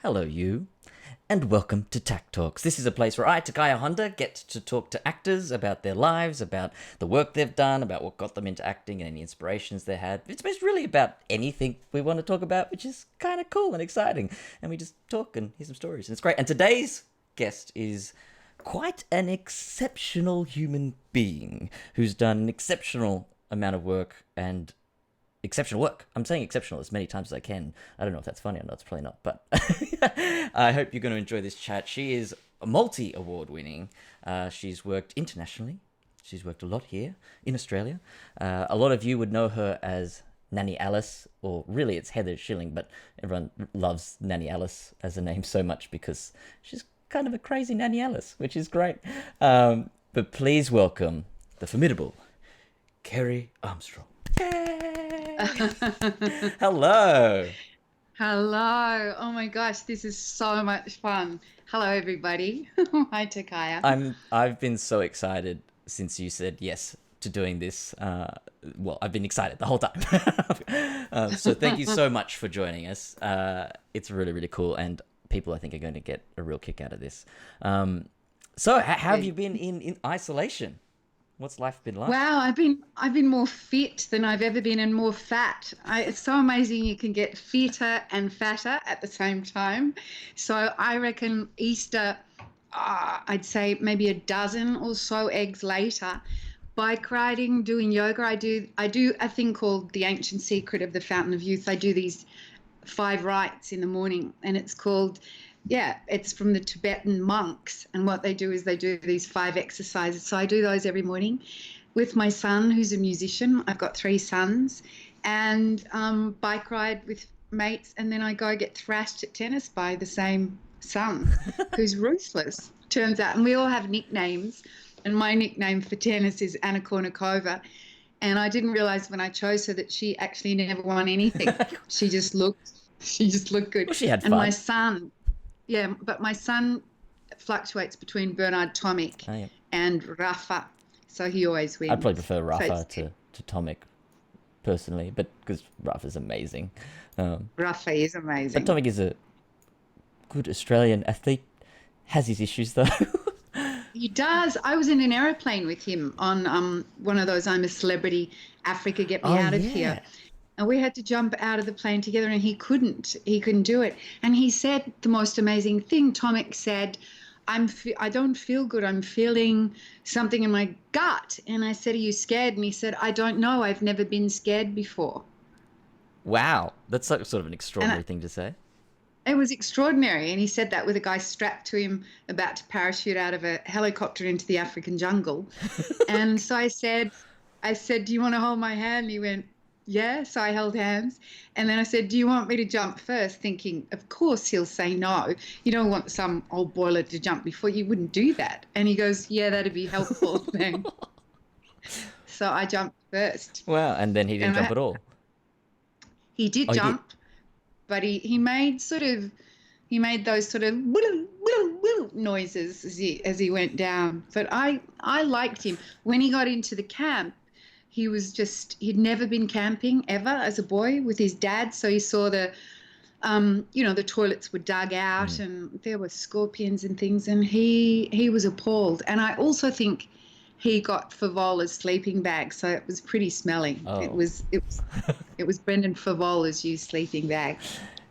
Hello, you, and welcome to takTalks. This is a place where I, Takaya Honda, get to talk to actors about their lives, about the work they've done, about what got them into acting and any inspirations they had. It's really about anything we want to talk about, which is kind of cool and exciting. And we just talk and hear some stories, and it's great. And today's guest is quite an exceptional human being who's done an exceptional amount of work and exceptional work. I'm saying exceptional as many times as I can. I don't know if that's funny or not. It's probably not, but I hope you're going to enjoy this chat. She is multi-award winning. She's worked internationally. She's worked a lot here in Australia. A lot of you would know her as Nanny Alice, or really it's Heather Schilling, but everyone loves Nanny Alice as a name so much because she's kind of a crazy Nanny Alice, which is great. But please welcome the formidable Kerry Armstrong. Hello. Hello. Oh my gosh, this is so much fun. Hello, everybody. Hi, Takaya. I've been so excited since you said yes to doing this. Well, I've been excited the whole time. So thank you so much for joining us. It's really, really cool, and people I think are going to get a real kick out of this. So how have you been in isolation? What's life been like? Wow, I've been more fit than I've ever been and more fat. It's so amazing you can get fitter and fatter at the same time. So I reckon Easter, I'd say maybe a dozen or so eggs later. Bike riding, doing yoga. I do a thing called the ancient secret of the fountain of youth. I do these 5 rites in the morning, and it's called, it's from the Tibetan monks, and what they do is they do these 5 exercises. So I do those every morning with my son, who's a musician. I've got 3 sons, and bike ride with mates, and then I go get thrashed at tennis by the same son, who's ruthless, turns out. And we all have nicknames, and my nickname for tennis is Anna Kournikova. And I didn't realize when I chose her that she actually never won anything. She just looked good. Well, she had fun. And my son, but my son fluctuates between Bernard Tomic and Rafa, so he always wins. I'd probably prefer Rafa to Tomic personally, but because Rafa's amazing. Rafa is amazing. But Tomic is a good Australian athlete. Has his issues though. He does. I was in an aeroplane with him on one of those I'm a Celebrity Africa Get Me Out of Here. And we had to jump out of the plane together, and he couldn't do it. And he said the most amazing thing. Tomic said, I don't feel good. I'm feeling something in my gut. And I said, are you scared? And he said, I don't know. I've never been scared before. Wow. That's sort of an extraordinary thing to say. It was extraordinary. And he said that with a guy strapped to him about to parachute out of a helicopter into the African jungle. And so I said, do you want to hold my hand? And he went, yeah. So I held hands. And then I said, do you want me to jump first? Thinking, of course he'll say no. You don't want some old boiler to jump before. You wouldn't do that. And he goes, yeah, that'd be helpful. Then. So I jumped first. Wow. And then he didn't jump at all. He did jump. But he made those sort of noises as he went down. But I liked him. When he got into the camp, he'd never been camping ever as a boy with his dad. So he saw the toilets were dug out and there were scorpions and things, and he was appalled. And I also think he got Favola's sleeping bag, so it was pretty smelly. Oh. It was Brendan Favola's used sleeping bag.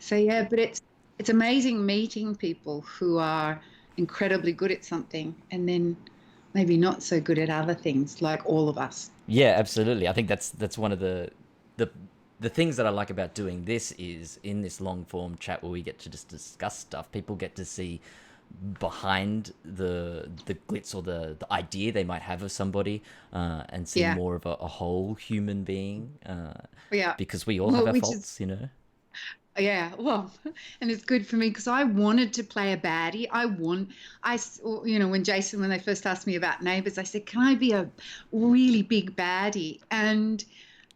So yeah, but it's amazing meeting people who are incredibly good at something and then maybe not so good at other things, like all of us. Yeah, absolutely. I think that's one of the things that I like about doing this is in this long form chat where we get to just discuss stuff. People get to see behind the glitz or the idea they might have of somebody and see more of a whole human being because we all have our faults, you know. Yeah, well, and it's good for me because I wanted to play a baddie. When they first asked me about Neighbours, I said, can I be a really big baddie?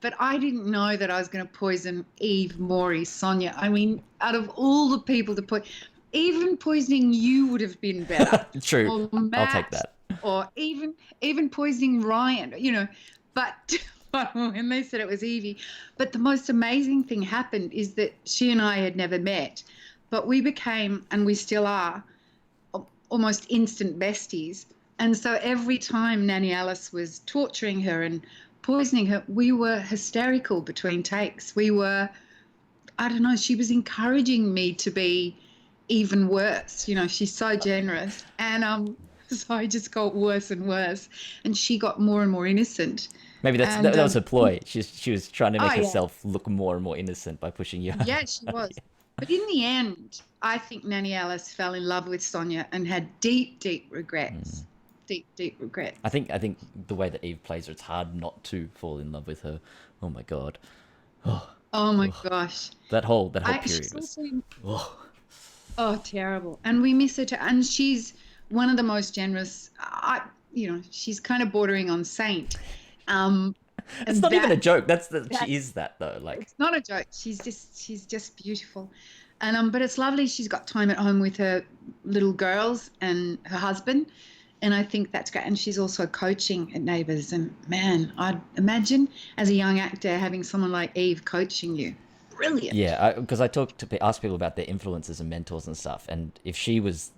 But I didn't know that I was going to poison Eve, Maury, Sonja. I mean, out of all the people to poison, even poisoning you would have been better. True. Or Matt, I'll take that. Or even poisoning Ryan, but when they said it was Evie. But the most amazing thing happened is that she and I had never met, but we became, and we still are, almost instant besties. And so every time Nanny Alice was torturing her and poisoning her, we were hysterical between takes. We were, I don't know, she was encouraging me to be even worse. She's so generous. And so I just got worse and worse. And she got more and more innocent. Maybe And that was her ploy. She was trying to make oh yeah, herself look more and more innocent by pushing you. yeah, she was. But in the end, I think Nanny Alice fell in love with Sonja and had deep, deep regrets. Deep, deep regrets. I think the way that Eve plays her, it's hard not to fall in love with her. Oh my god. Oh my gosh. That whole period She's was. also, oh, terrible. And we miss her too. And she's one of the most generous. She's kind of bordering on saint. It's not even a joke. She is that though. Like, it's not a joke. She's just beautiful. And but it's lovely. She's got time at home with her little girls and her husband. And I think that's great. And she's also coaching at Neighbours. And man, I'd imagine as a young actor having someone like Eve coaching you. Brilliant. Yeah, because I ask people about their influences and mentors and stuff. And if she was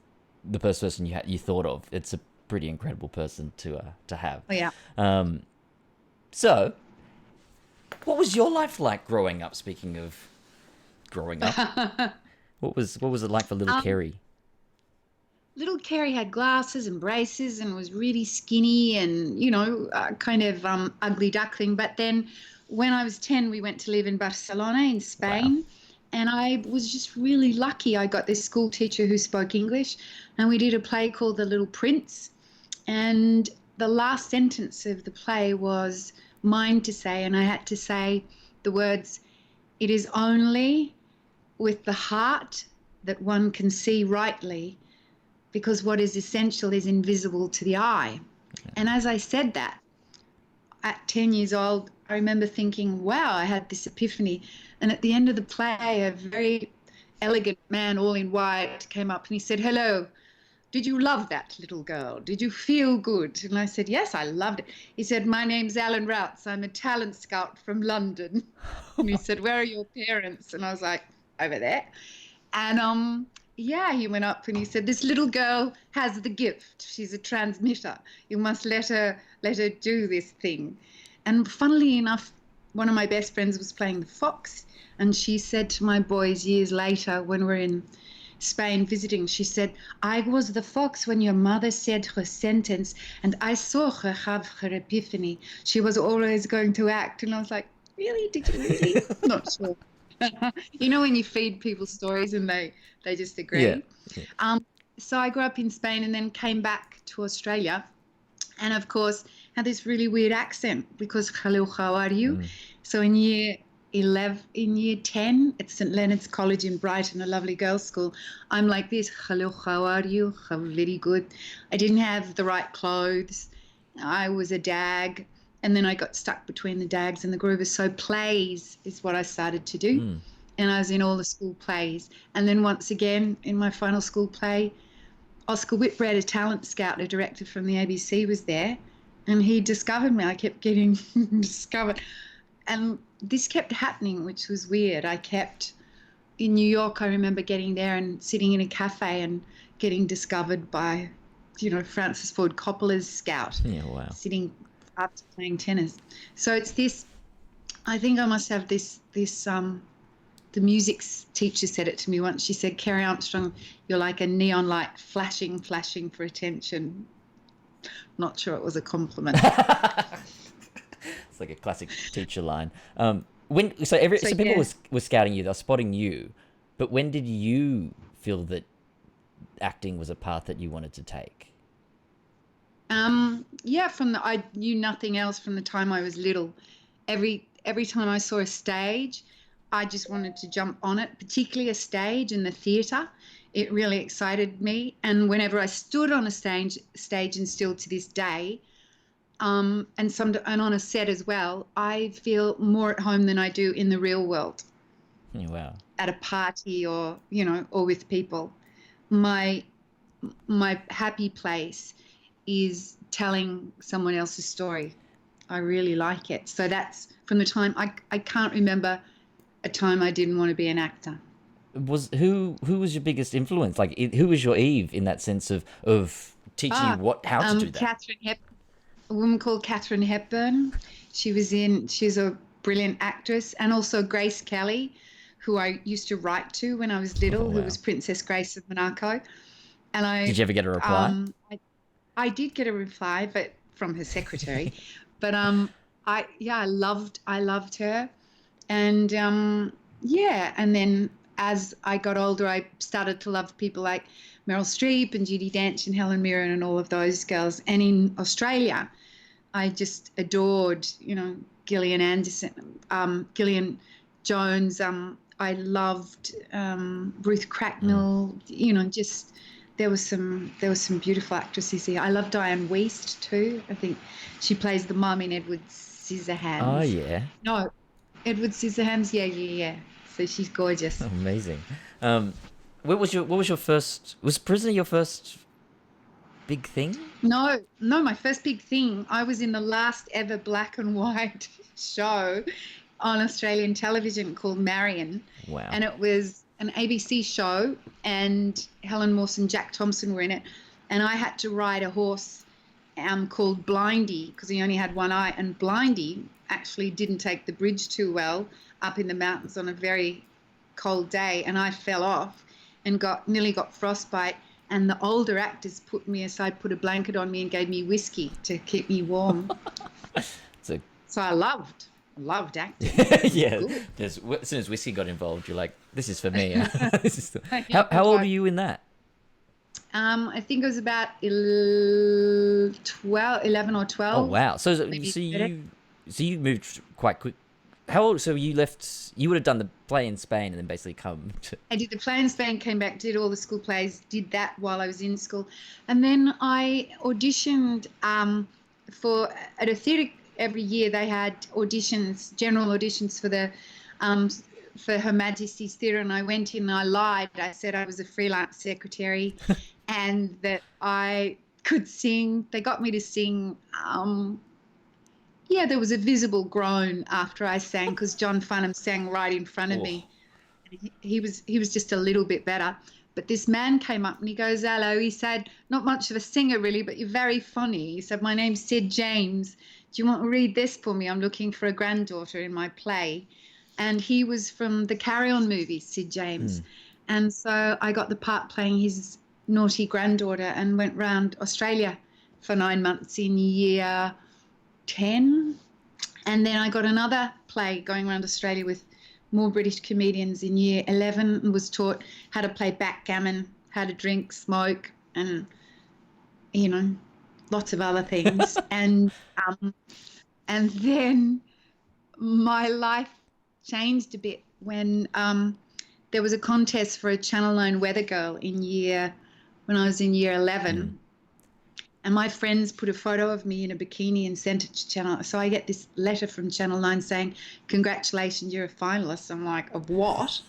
the first person you thought of, it's a pretty incredible person to have. Oh, yeah. So, what was your life like growing up? Speaking of growing up, what was it like for little Kerry? Little Kerry had glasses and braces and was really skinny and, kind of ugly duckling. But then when I was 10, we went to live in Barcelona in Spain. Wow. And I was just really lucky. I got this school teacher who spoke English, and we did a play called The Little Prince. And the last sentence of the play was mine to say, and I had to say the words, "It is only with the heart that one can see rightly, because what is essential is invisible to the eye." Okay. And as I said that, at 10 years old, I remember thinking, wow, I had this epiphany. And at the end of the play, a very elegant man, all in white, came up and he said, "Hello, did you love that, little girl? Did you feel good?" And I said, "Yes, I loved it." He said, "My name's Alan Routs. I'm a talent scout from London." And he said, "Where are your parents?" And I was like, "Over there." And he went up and he said, "This little girl has the gift. She's a transmitter. You must let her do this thing." And funnily enough, one of my best friends was playing the fox, and she said to my boys years later when we're in Spain visiting, she said, "I was the fox when your mother said her sentence, and I saw her have her epiphany. She was always going to act." And I was like, "Really? Did you really?" Not sure. When you feed people stories and they just agree. Yeah. So I grew up in Spain and then came back to Australia, and of course had this really weird accent because hello, how are you? So in year 10 at St Leonard's College in Brighton, a lovely girls' school, I'm like this, "Hello, how are you? How very good." I didn't have the right clothes. I was a dag. And then I got stuck between the dags and the groovers. So plays is what I started to do. And I was in all the school plays. And then once again, in my final school play, Oscar Whitbread, a talent scout, a director from the ABC, was there. And he discovered me. I kept getting discovered. And this kept happening, which was weird. I kept, in New York, I remember getting there and sitting in a cafe and getting discovered by, Francis Ford Coppola's scout. Yeah, wow. Sitting after playing tennis. So it's this, I think I must have this the music teacher said it to me once. She said, "Kerry Armstrong, you're like a neon light flashing for attention." Not sure it was a compliment. It's like a classic teacher line. People were scouting you, they were spotting you, but when did you feel that acting was a path that you wanted to take? I knew nothing else from the time I was little. Every time I saw a stage, I just wanted to jump on it, particularly a stage in the theatre. It really excited me. And whenever I stood on a stage and still to this day, and on a set as well, I feel more at home than I do in the real world. Wow. At a party or with people. My happy place is telling someone else's story. I really like it. So that's from the time I can't remember a time I didn't want to be an actor. who was your biggest influence? Like, who was your Eve in that sense of teaching you how to do that? A woman called Catherine Hepburn. She's a brilliant actress, and also Grace Kelly, who I used to write to when I was little, Oh, who wow. was Princess Grace of Monaco. And Did you ever get a reply? I did get a reply, but from her secretary. But I loved her, and and then as I got older, I started to love people like Meryl Streep and Judi Dench and Helen Mirren and all of those girls. And in Australia, I just adored, Gillian Anderson, Gillian Jones. I loved Ruth Cracknell. Just there was some beautiful actresses here. I love Diane Wiest too. I think she plays the mum in Edward Scissorhands. Oh, yeah. No, Edward Scissorhands. Yeah. So she's gorgeous. Amazing. What was your first? Was Prisoner your first big thing? No, my first big thing. I was in the last ever black and white show on Australian television called Marion. Wow. And it was an ABC show, and Helen Morse and Jack Thompson were in it. And I had to ride a horse called Blindy, because he only had one eye. And Blindy actually didn't take the bridge too well up in the mountains on a very cold day, and I fell off and nearly got frostbite. And the older actors put me aside, put a blanket on me, and gave me whiskey to keep me warm. So I loved acting. Yeah. As soon as whiskey got involved, you're like, this is for me. How old were you in that? I think it was about 11 or 12. Oh, wow. So you moved quite quick. How old? So you left. You would have done the play in Spain and then basically come to. I did the play in Spain, came back, did all the school plays, did that while I was in school, and then I auditioned at a theatre. Every year they had auditions, general auditions for Her Majesty's Theatre, and I went in and I lied. I said I was a freelance secretary and that I could sing. They got me to sing. There was a visible groan after I sang, because John Farnham sang right in front of me. He was just a little bit better. But this man came up and he goes, hello. He said, not much of a singer really, but you're very funny. He said, my name's Sid James. Do you want to read this for me? I'm looking for a granddaughter in my play. And he was from the Carry On movie, Sid James. And so I got the part playing his naughty granddaughter and went round Australia for 9 months in year 10. And then I got another play going around Australia with more British comedians in year 11, and was taught how to play backgammon, how to drink, smoke, and, lots of other things. And then my life changed a bit when there was a contest for a Channel 9 weather girl when I was in year 11. And my friends put a photo of me in a bikini and sent it to Channel. So I get this letter from Channel 9 saying, congratulations, you're a finalist. I'm like, of what?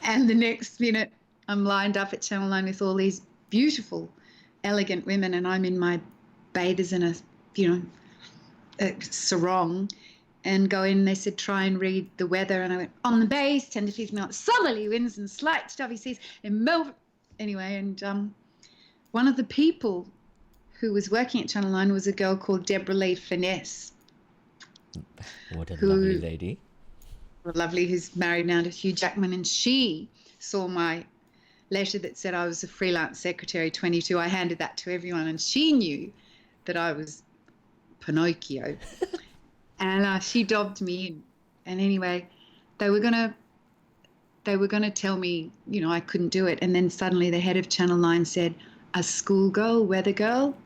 And the next minute I'm lined up at Channel 9 with all these beautiful, elegant women, and I'm in my bathers and a sarong, and go in. They said, try and read the weather. And I went, on the base, 10 to 15 knots, southerly winds and slight stuffy seas in Melbourne. Anyway, and one of the people who was working at Channel 9 was a girl called Deborah Lee Finesse. What a lovely lady. Lovely, who's married now to Hugh Jackman. And she saw my letter that said I was a freelance secretary, 22. I handed that to everyone, and she knew that I was Pinocchio. And she dobbed me in. And anyway, they were gonna tell me, I couldn't do it. And then suddenly the head of Channel 9 said, a schoolgirl, weather girl,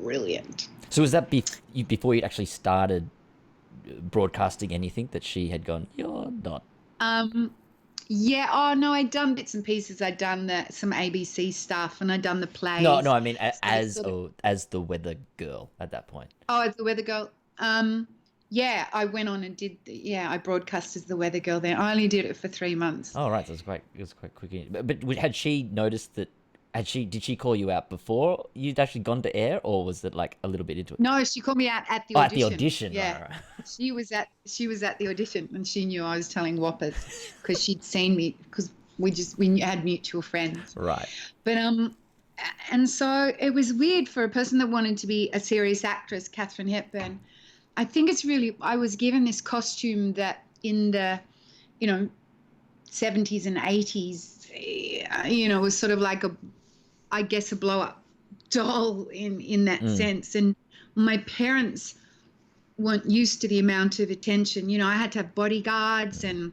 brilliant. So was that before you'd actually started broadcasting anything that she had gone, you're not? Yeah. Oh no, I'd done bits and pieces. I'd done some ABC stuff, and I'd done the plays. No, I mean as the weather girl at that point. Oh, as the weather girl. Yeah, I went on and I broadcast as the weather girl then. I only did it for 3 months. Oh, right. So it was quite quick. But had she noticed that? Did she call you out before you'd actually gone to air, or was it like a little bit into it? No, she called me out at the audition. At the audition, yeah. Right. She was at the audition, and she knew I was telling whoppers because she'd seen me, because We had mutual friends. Right. But and so it was weird for a person that wanted to be a serious actress, Katharine Hepburn. I think it's really, I was given this costume that in the, 70s and 80s, was sort of like I guess a blow up doll in that sense. And my parents weren't used to the amount of attention. I had to have bodyguards and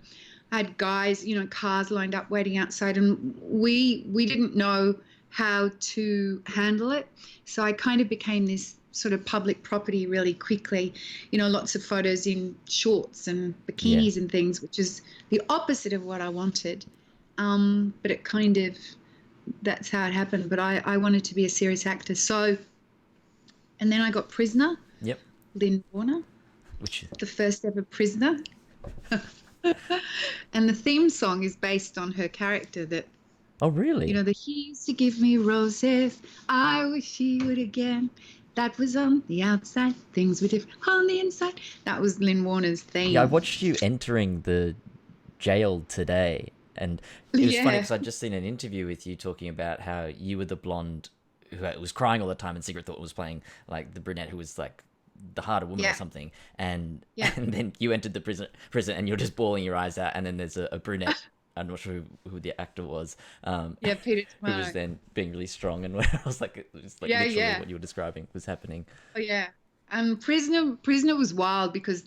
I had guys, cars lined up waiting outside, and we didn't know how to handle it. So I kind of became this sort of public property really quickly. Lots of photos in shorts and bikinis and things, which is the opposite of what I wanted. But it kind of, that's how it happened. But I wanted to be a serious actor. So, and then I got Prisoner. Yep. Lynn Warner, the first ever prisoner. And the theme song is based on her character that, oh, really? He used to give me roses, I wish he would again. That was on the outside, things were different on the inside. That was Lynn Warner's theme. Yeah, I watched you entering the jail today, and it was funny because I'd just seen an interview with you talking about how you were the blonde who was crying all the time and Secret thought was playing like the brunette who was like the harder woman or something, and then you entered the prison and you're just bawling your eyes out, and then there's a brunette. I'm not sure who the actor was. Peter who was then being really strong, and I was like, it was like literally what you were describing was happening. Oh yeah, and Prisoner was wild because,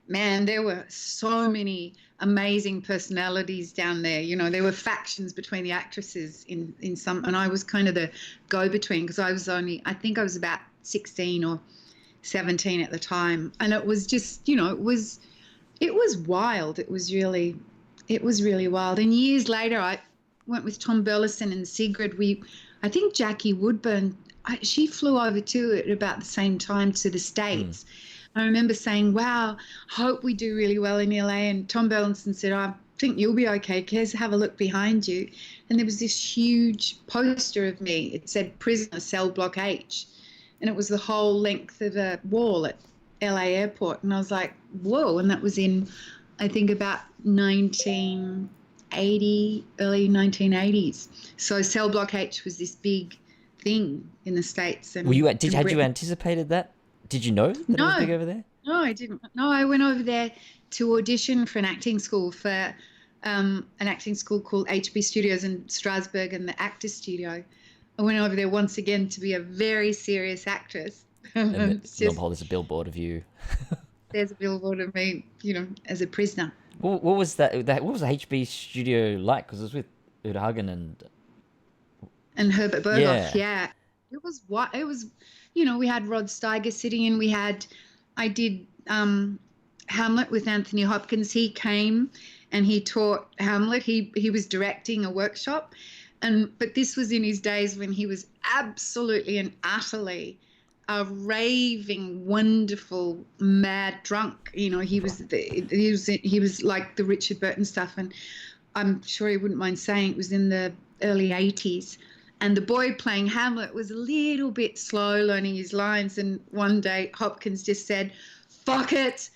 man, there were so many amazing personalities down there. There were factions between the actresses in some, and I was kind of the go-between because I think I was about 16 or 17 at the time, and it was just, it was wild. It was really wild. And years later, I went with Tom Burleson and Sigrid. I think Jackie Woodburn, she flew over too at about the same time to the States. I remember saying, wow, hope we do really well in LA. And Tom Burleson said, I think you'll be okay, Kez, have a look behind you. And there was this huge poster of me. It said Prisoner, Cell Block H. And it was the whole length of a wall at LA Airport. And I was like, whoa. And that was in, I think, about 1980, early 1980s. So Cell Block H was this big thing in the States. And had you anticipated that? Did you know that it was big over there? No, I didn't. No, I went over there to audition for an acting school called HB Studios in Strasbourg and the Actors Studio. I went over there once again to be a very serious actress. And there's a billboard of you. There's a billboard of me, as a prisoner. What was that? What was the HB studio like? Because it was with Uta Hagen and Herbert Berghoff. Yeah. It was we had Rod Steiger sitting in. I did Hamlet with Anthony Hopkins. He came and he taught Hamlet. He was directing a workshop, but this was in his days when he was absolutely and utterly a raving, wonderful, mad drunk. He was like the Richard Burton stuff, and I'm sure he wouldn't mind saying it was in the early 80s. And the boy playing Hamlet was a little bit slow learning his lines. And one day Hopkins just said, "Fuck it,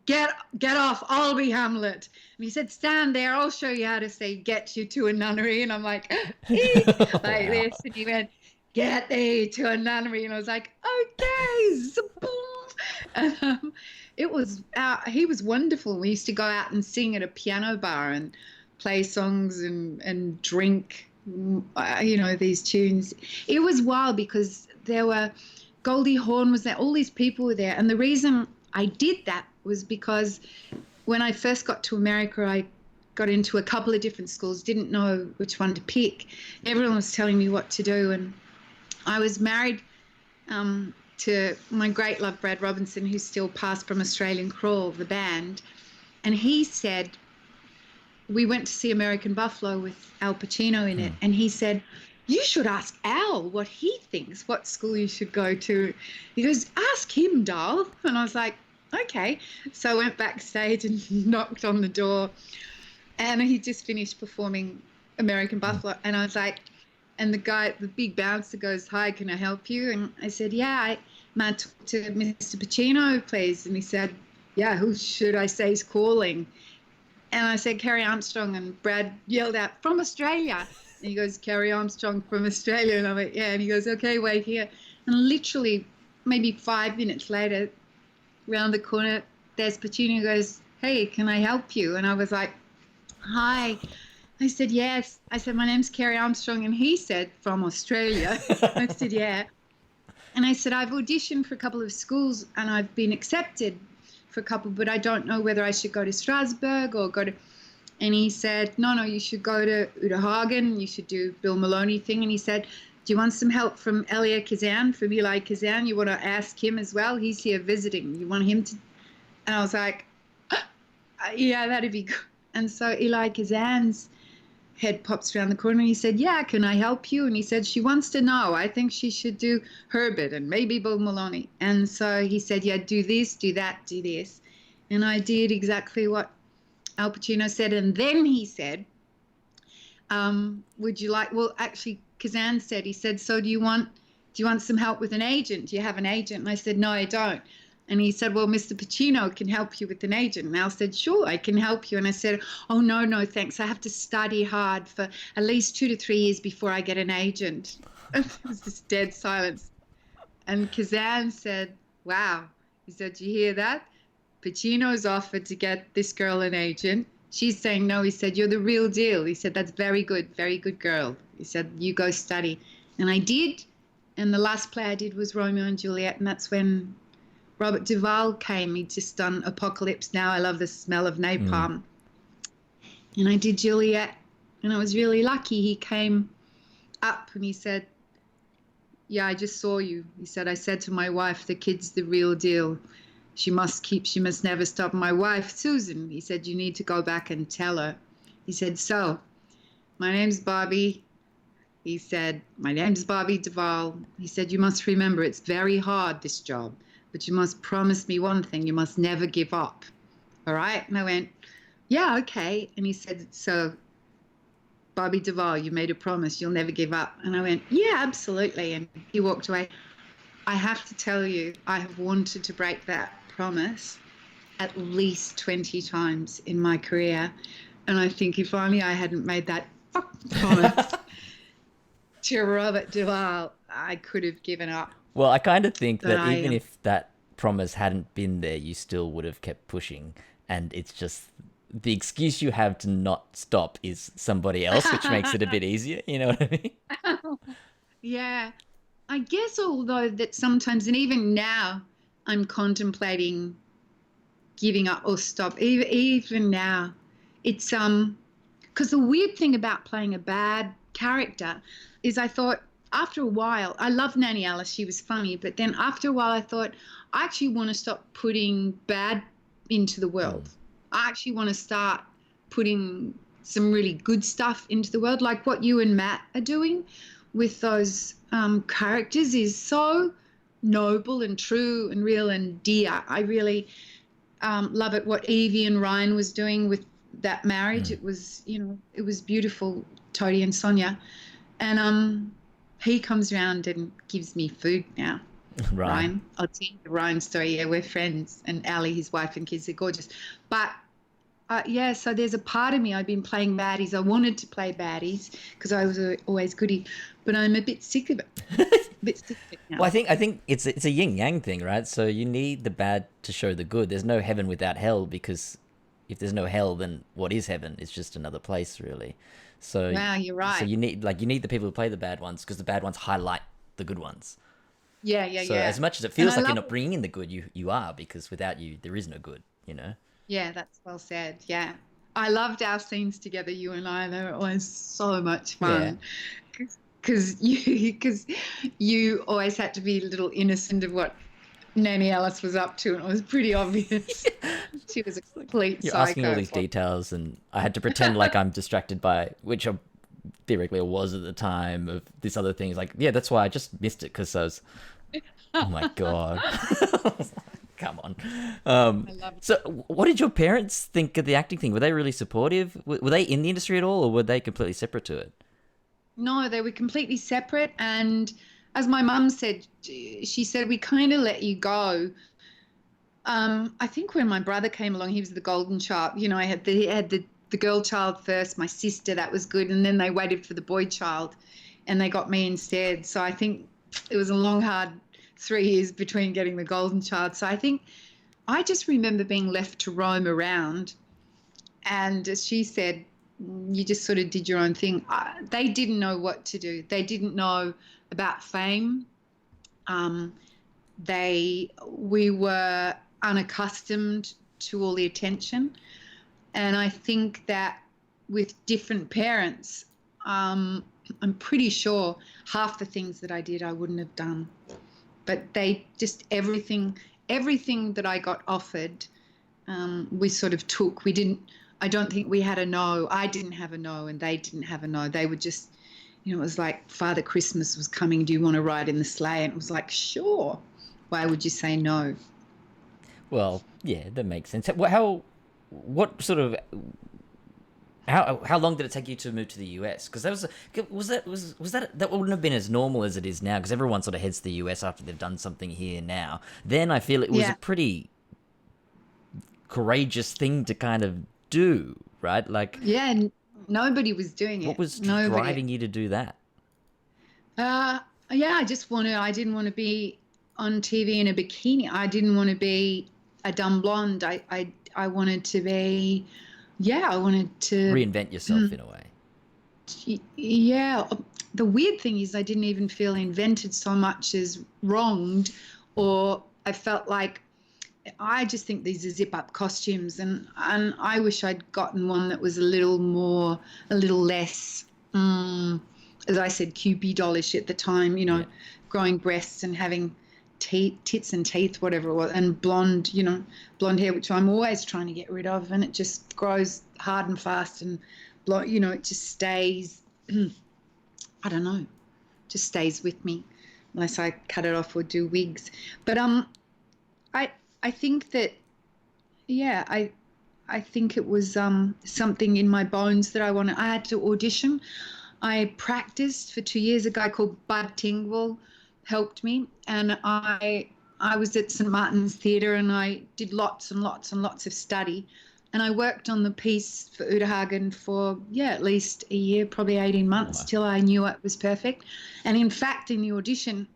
get off, I'll be Hamlet." And he said, "Stand there, I'll show you how to say get you to a nunnery." And I'm like, like this. And he went, "Get thee to a nunnery." And I was like, okay. And, he was wonderful. We used to go out and sing at a piano bar and play songs and drink, these tunes. It was wild because Goldie Hawn was there, all these people were there. And the reason I did that was because when I first got to America, I got into a couple of different schools, didn't know which one to pick. Everyone was telling me what to do. And I was married to my great love, Brad Robinson, who's still passed from Australian Crawl, the band. And he said, we went to see American Buffalo with Al Pacino in it. And he said, "You should ask Al what he thinks, what school you should go to." He goes, "Ask him, doll." And I was like, okay. So I went backstage and knocked on the door. And he just finished performing American Buffalo. And I was like, and the big bouncer goes, "Hi, can I help you?" And I said, "Yeah, may I talk to Mr. Pacino, please?" And he said, "Yeah, who should I say is calling?" And I said, Kerry Armstrong, and Brad yelled out, from Australia. And he goes, Kerry Armstrong from Australia. And I went, yeah. And he goes, okay, wait here. And literally maybe 5 minutes later, round the corner, there's Pacino, who goes, hey, can I help you? And I was like, hi. I said, yes. I said, my name's Kerry Armstrong. And he said, from Australia. I said, yeah. And I said, I've auditioned for a couple of schools and I've been accepted for a couple, but I don't know whether I should go to Strasbourg or go to... And he said, no, you should go to Uta Hagen. You should do Bill Maloney thing. And he said, do you want some help from Elia Kazan, from Eli Kazan? You want to ask him as well? He's here visiting. You want him to... And I was like, yeah, that'd be good. And so Eli Kazan's head pops around the corner and he said, yeah, can I help you? And he said, she wants to know. I think she should do Herbert and maybe Bill Maloney. And so he said, yeah, do this, do that, do this. And I did exactly what Al Pacino said. And then he said, would you like, well, actually, Kazan said, he said, so do you want some help with an agent? Do you have an agent? And I said, no, I don't. And he said, well, Mr. Pacino can help you with an agent. And Al said, sure, I can help you. And I said, oh, no, thanks. I have to study hard for at least 2 to 3 years before I get an agent. And there was this dead silence. And Kazan said, wow. He said, do you hear that? Pacino's offered to get this girl an agent. She's saying no. He said, you're the real deal. He said, that's very good girl. He said, you go study. And I did. And the last play I did was Romeo and Juliet. And that's when Robert Duvall came. He'd just done Apocalypse Now. I love the smell of napalm. And I did Juliet. And I was really lucky. He came up and he said, yeah, I just saw you. He said, I said to my wife, the kid's the real deal. She must never stop. My wife, Susan, he said, you need to go back and tell her. He said, so, my name's Bobby. He said, my name's Bobby Duvall. He said, you must remember, it's very hard, this job, but you must promise me one thing. You must never give up. All right? And I went, yeah, okay. And he said, so, Bobby Duvall, you made a promise. You'll never give up. And I went, yeah, absolutely. And he walked away. I have to tell you, I have wanted to break that promise at least 20 times in my career. And I think if only I hadn't made that promise to Robert Duvall, I could have given up. Well, I kind of think that even if that promise hadn't been there, you still would have kept pushing. And it's just the excuse you have to not stop is somebody else, which makes it a bit easier. You know what I mean? Yeah. I guess, although that sometimes, and even now, I'm contemplating giving up or stop. Even now, it's because the weird thing about playing a bad character is I thought after a while, I love Nanny Alice, she was funny, but then after a while I thought I actually want to stop putting bad into the world. I actually want to start putting some really good stuff into the world, like what you and Matt are doing with those characters is so noble and true and real and dear. I really love it, what Evie and Ryan was doing with that marriage. It was, it was beautiful, Toadie and Sonja. And he comes around and gives me food now. Right. Ryan, I'll tell you the Ryan story. Yeah, we're friends. And Ali, his wife and kids, are gorgeous. But yeah, so there's a part of me, I've been playing baddies. I wanted to play baddies because I was always goody, but I'm a bit sick of it. Now. Well, I think it's a yin yang thing, right? So you need the bad to show the good. There's no heaven without hell, because if there's no hell, then what is heaven? It's just another place, really. So wow, you're right. So you need the people who play the bad ones, because the bad ones highlight the good ones. Yeah. So as much as it feels like you're not bringing in the good, you are, because without you, there is no good. Yeah, that's well said. Yeah. I loved our scenes together, you and I. They were always so much fun. Because you always had to be a little innocent of what Nanny Alice was up to, and it was pretty obvious. She was a complete You're psycho. asking all these details, and I had to pretend like I'm distracted by, which I theoretically was at the time, of this other thing. It's like, yeah, that's why I just missed it, because I was, oh my God. Come on. I love it. So what did your parents think of the acting thing? Were they really supportive? Were they in the industry at all, or were they completely separate to it? No, they were completely separate. And as my mum said, she said, we kind of let you go I think when my brother came along, he was the golden child. You know, I had the girl child first, my sister, that was good, and then they waited for the boy child, and they got me instead. So I think it was a long, hard 3 years between getting the golden child. So I think I just remember being left to roam around, and as she said, you just sort of did your own thing. They didn't know what to do. They didn't know about fame. Um, we were unaccustomed to all the attention, and I think that with different parents, I'm pretty sure half the things that I did I wouldn't have done, but they just everything that I got offered, we sort of took. We didn't. I don't think we had a no. I didn't have a no, and they didn't have a no. They were just, it was like Father Christmas was coming. Do you want to ride in the sleigh? And it was like, sure. Why would you say no? Well, yeah, that makes sense. What sort of, how long did it take you to move to the US? Because that wouldn't have been as normal as it is now. Because everyone sort of heads to the US after they've done something here now. Then I feel it was a pretty courageous thing to kind of do, right? Like, yeah, nobody was doing it. What was driving you to do that? Yeah, I didn't want to be on TV in a bikini. I didn't want to be a dumb blonde. I wanted to be, I wanted to reinvent yourself in a way. Yeah. The weird thing is I didn't even feel invented so much as wronged, or I felt like, I just think these are zip-up costumes, and I wish I'd gotten one that was a little less, as I said, Cupid dollish at the time, growing breasts and having tits and teeth, whatever it was, and blonde hair, which I'm always trying to get rid of, and it just grows hard and fast and blonde, it just stays, I don't know, just stays with me unless I cut it off or do wigs. But I think that, I think it was something in my bones that I had to audition. I practiced for 2 years. A guy called Bud Tingwell helped me, and I was at St Martin's Theatre, and I did lots and lots and lots of study, and I worked on the piece for Uta Hagen for at least a year, probably 18 months, till I knew it was perfect. And in fact, in the audition,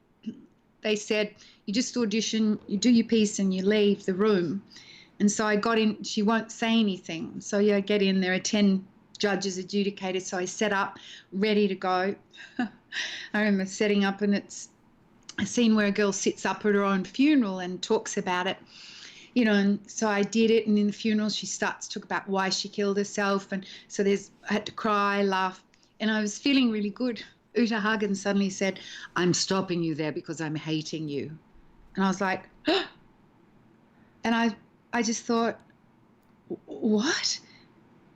they said, you just audition, you do your piece and you leave the room. And so I got in, she won't say anything. So I get in, there are 10 judges, adjudicators. So I set up, ready to go. I remember setting up, and it's a scene where a girl sits up at her own funeral and talks about it. And so I did it, and in the funeral she starts to talk about why she killed herself. And so I had to cry, laugh, and I was feeling really good. Uta Hagen suddenly said, I'm stopping you there because I'm hating you. And I was like, and I just thought, what?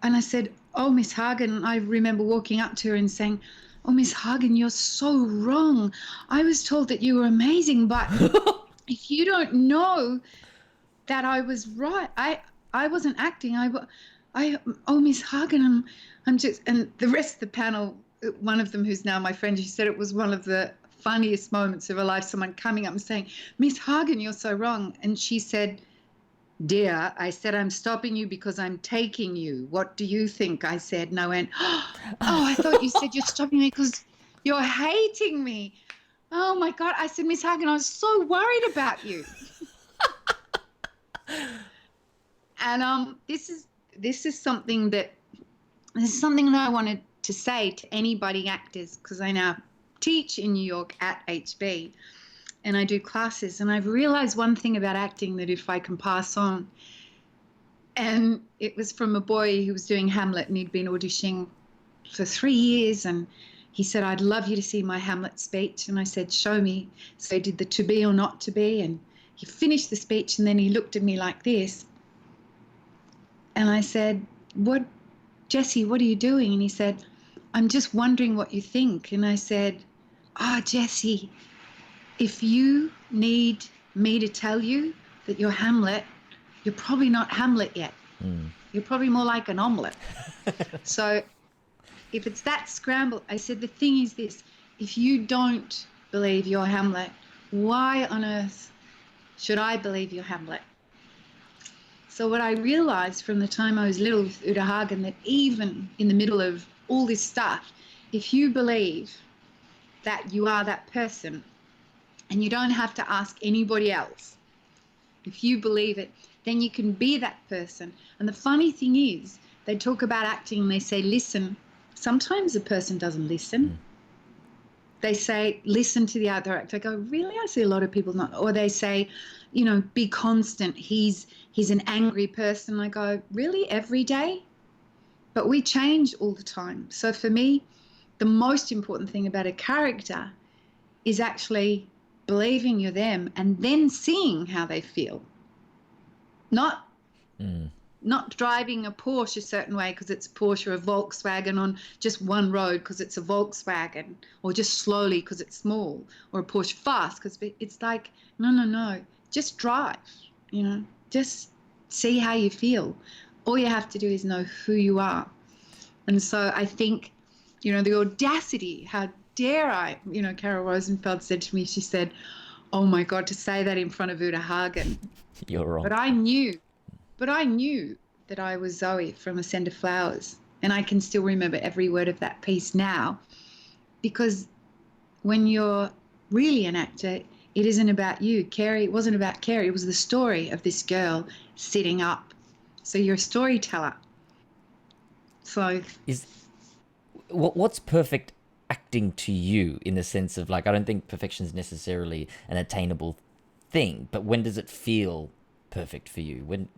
And I said, oh, Miss Hagen, I remember walking up to her and saying, oh, Miss Hagen, you're so wrong. I was told that you were amazing, but if you don't know that I was right, I wasn't acting. Oh, Miss Hagen, I'm just, and the rest of the panel, one of them who's now my friend, she said it was one of the funniest moments of her life, someone coming up and saying, Miss Hagen, you're so wrong. And she said, dear, I said, I'm stopping you because I'm taking you. What do you think? I said, and I went, oh, I thought you said you're stopping me because you're hating me. Oh my God. I said, Miss Hagen, I was so worried about you. And this is something that I wanted to say to anybody actors, because I now teach in New York at HB, and I do classes, and I've realized one thing about acting that if I can pass on, and it was from a boy who was doing Hamlet, and he'd been auditioning for 3 years, and he said, I'd love you to see my Hamlet speech. And I said, show me. So he did the to be or not to be, and he finished the speech, and then he looked at me like this, and I said, Jesse, what are you doing? And he said, I'm just wondering what you think. And I said, Jesse, if you need me to tell you that you're Hamlet, you're probably not Hamlet yet. You're probably more like an omelette. So if it's that scramble, I said, the thing is this, if you don't believe you're Hamlet, why on earth should I believe you're Hamlet? So what I realized from the time I was little with Uta Hagen, that even in the middle of all this stuff, if you believe that you are that person and you don't have to ask anybody else, if you believe it, then you can be that person. And the funny thing is, they talk about acting and they say, listen. Sometimes the person doesn't listen. They say, listen to the other actor. I go, really? I see a lot of people not. Or they say, be constant. He's an angry person. I go, really? Every day? But we change all the time. So for me, the most important thing about a character is actually believing you're them and then seeing how they feel. Not driving a Porsche a certain way because it's a Porsche or a Volkswagen on just one road because it's a Volkswagen, or just slowly because it's small, or a Porsche fast because it's like, no, just drive, just see how you feel. All you have to do is know who you are. And so I think, the audacity, how dare I, Carol Rosenfeld said to me, she said, oh my God, to say that in front of Uta Hagen. You're wrong. But I knew that I was Zoe from A Scent of Flowers. And I can still remember every word of that piece now, because when you're really an actor, it isn't about you. It wasn't about Kerry. It was the story of this girl sitting up. So you're a storyteller. So what's perfect acting to you, in the sense of, like, I don't think perfection is necessarily an attainable thing, but when does it feel perfect for you? When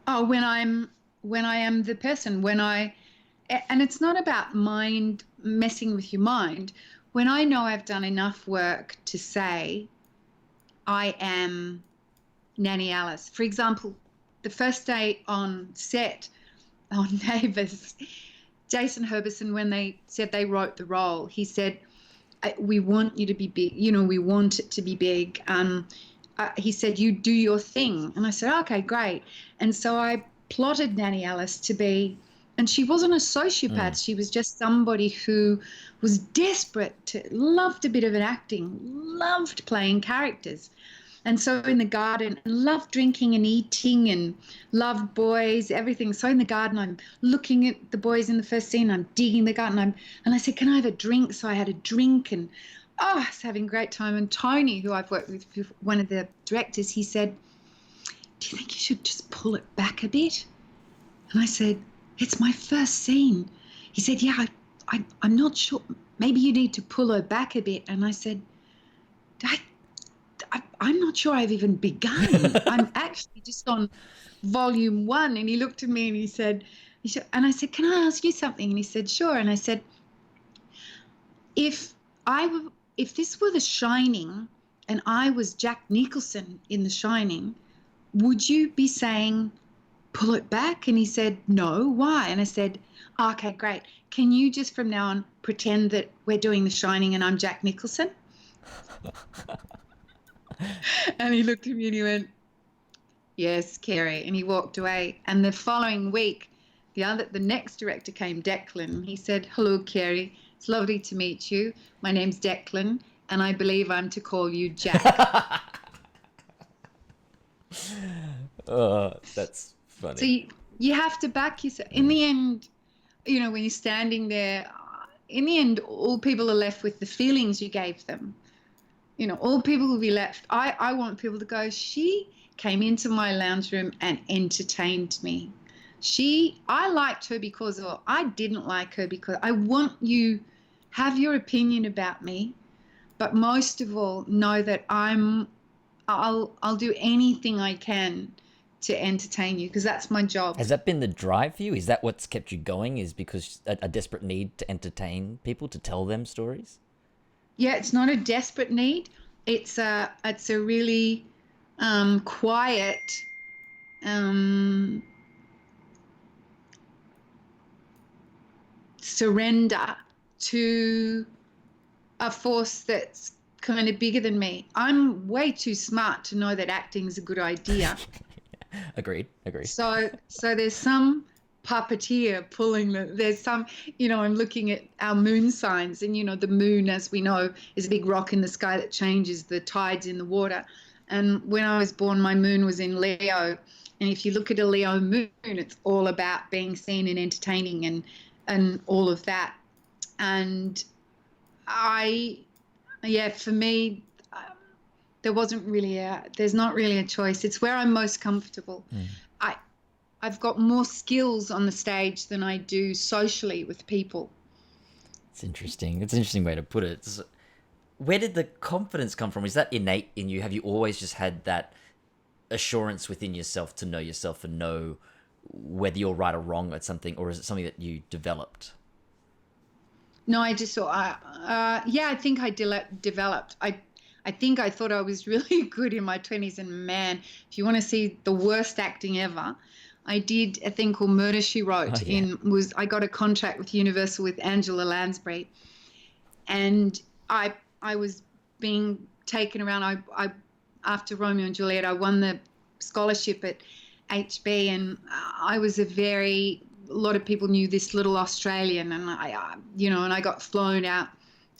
I am the person, and it's not about mind messing with your mind. When I know I've done enough work to say I am Nanny Alice. For example, the first day on set on Neighbours, Jason Herbison, when they said they wrote the role, he said, we want you to be big, we want it to be big. He said, you do your thing. And I said, okay, great. And so I plotted Nanny Alice to be, and she wasn't a sociopath. She was just somebody who was desperate, loved a bit of an acting, loved playing characters. And so in the garden, loved drinking and eating and loved boys, everything. So in the garden, I'm looking at the boys in the first scene. I'm digging the garden. And I said, can I have a drink? So I had a drink, and I was having a great time. And Tony, who I've worked with, one of the directors, he said, do you think you should just pull it back a bit? And I said, it's my first scene. He said, yeah, I'm not sure. Maybe you need to pull her back a bit. And I said, I'm not sure I've even begun. I'm actually just on volume 1. And he looked at me and he said, and I said, can I ask you something? And he said, sure. And I said, if this were The Shining and I was Jack Nicholson in The Shining, would you be saying, pull it back? And he said, no, why? And I said, okay, great. Can you just from now on pretend that we're doing The Shining and I'm Jack Nicholson? And he looked at me and he went, yes, Kerry. And he walked away. And the following week, the next director came, Declan. He said, hello, Kerry. It's lovely to meet you. My name's Declan, and I believe I'm to call you Jack. That's funny. So you have to back yourself. In the end, when you're standing there, in the end, all people are left with the feelings you gave them. All people will be left. I want people to go, she came into my lounge room and entertained me. I liked her because, or I didn't like her because. I want you have your opinion about me, but most of all, know that I'll do anything I can to entertain you, because that's my job. Has that been the drive for you? Is that what's kept you going? Is because a desperate need to entertain people, to tell them stories? Yeah, it's not a desperate need. It's a really quiet, surrender to a force that's kind of bigger than me. I'm way too smart to know that acting is a good idea. Agreed. So there's some puppeteer pulling there's some, I'm looking at our moon signs, and the moon, as we know, is a big rock in the sky that changes the tides in the water. And when I was born, my moon was in Leo, And if you look at a Leo moon, it's all about being seen and entertaining and all of that. And for me, there's not really a choice. It's where I'm most comfortable. I, I've got more skills on the stage than I do socially with people. It's interesting. It's an interesting way to put it. Where did the confidence come from? Is that innate in you? Have you always just had that assurance within yourself to know yourself and know whether you're right or wrong at something, or is it something that you developed? No, I just saw. I think I developed. I think I thought I was really good in my 20s, and man, if you want to see the worst acting ever, I did a thing called Murder She Wrote. I got a contract with Universal with Angela Lansbury, and I was being taken around. I after Romeo and Juliet, I won the scholarship at HB, and I was a lot of people knew this little Australian, and I got flown out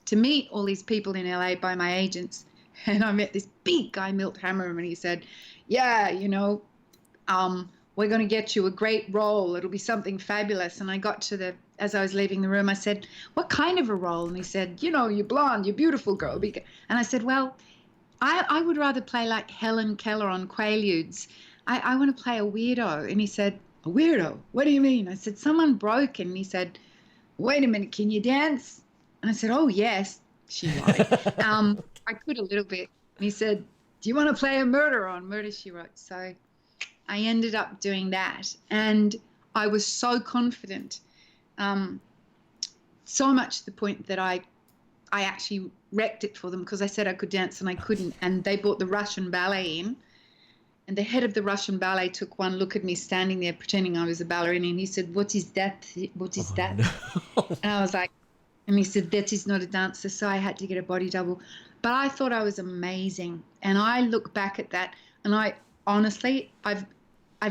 to meet all these people in LA by my agents, and I met this big guy, Milt Hammerman, and he said, "Yeah, we're going to get you a great role. It'll be something fabulous." And I got as I was leaving the room, I said, "What kind of a role?" And he said, "You're blonde, you're beautiful, girl." And I said, "Well, I would rather play like Helen Keller on Quaaludes. I want to play a weirdo." And he said, "A weirdo? What do you mean?" I said, "Someone broken." And he said, "Wait a minute, can you dance?" And I said, "Oh, yes." She lied. I could a little bit. And he said, "Do you want to play a murderer on Murder, She Wrote?" So I ended up doing that. And I was so confident, so much to the point that I actually wrecked it for them because I said I could dance and I couldn't. And they brought the Russian ballet in. And the head of the Russian ballet took one look at me standing there pretending I was a ballerina. And he said, "What is that? What is that?" No. And I was like, and he said, "That is not a dancer." So I had to get a body double. But I thought I was amazing. And I look back at that, and I honestly, I've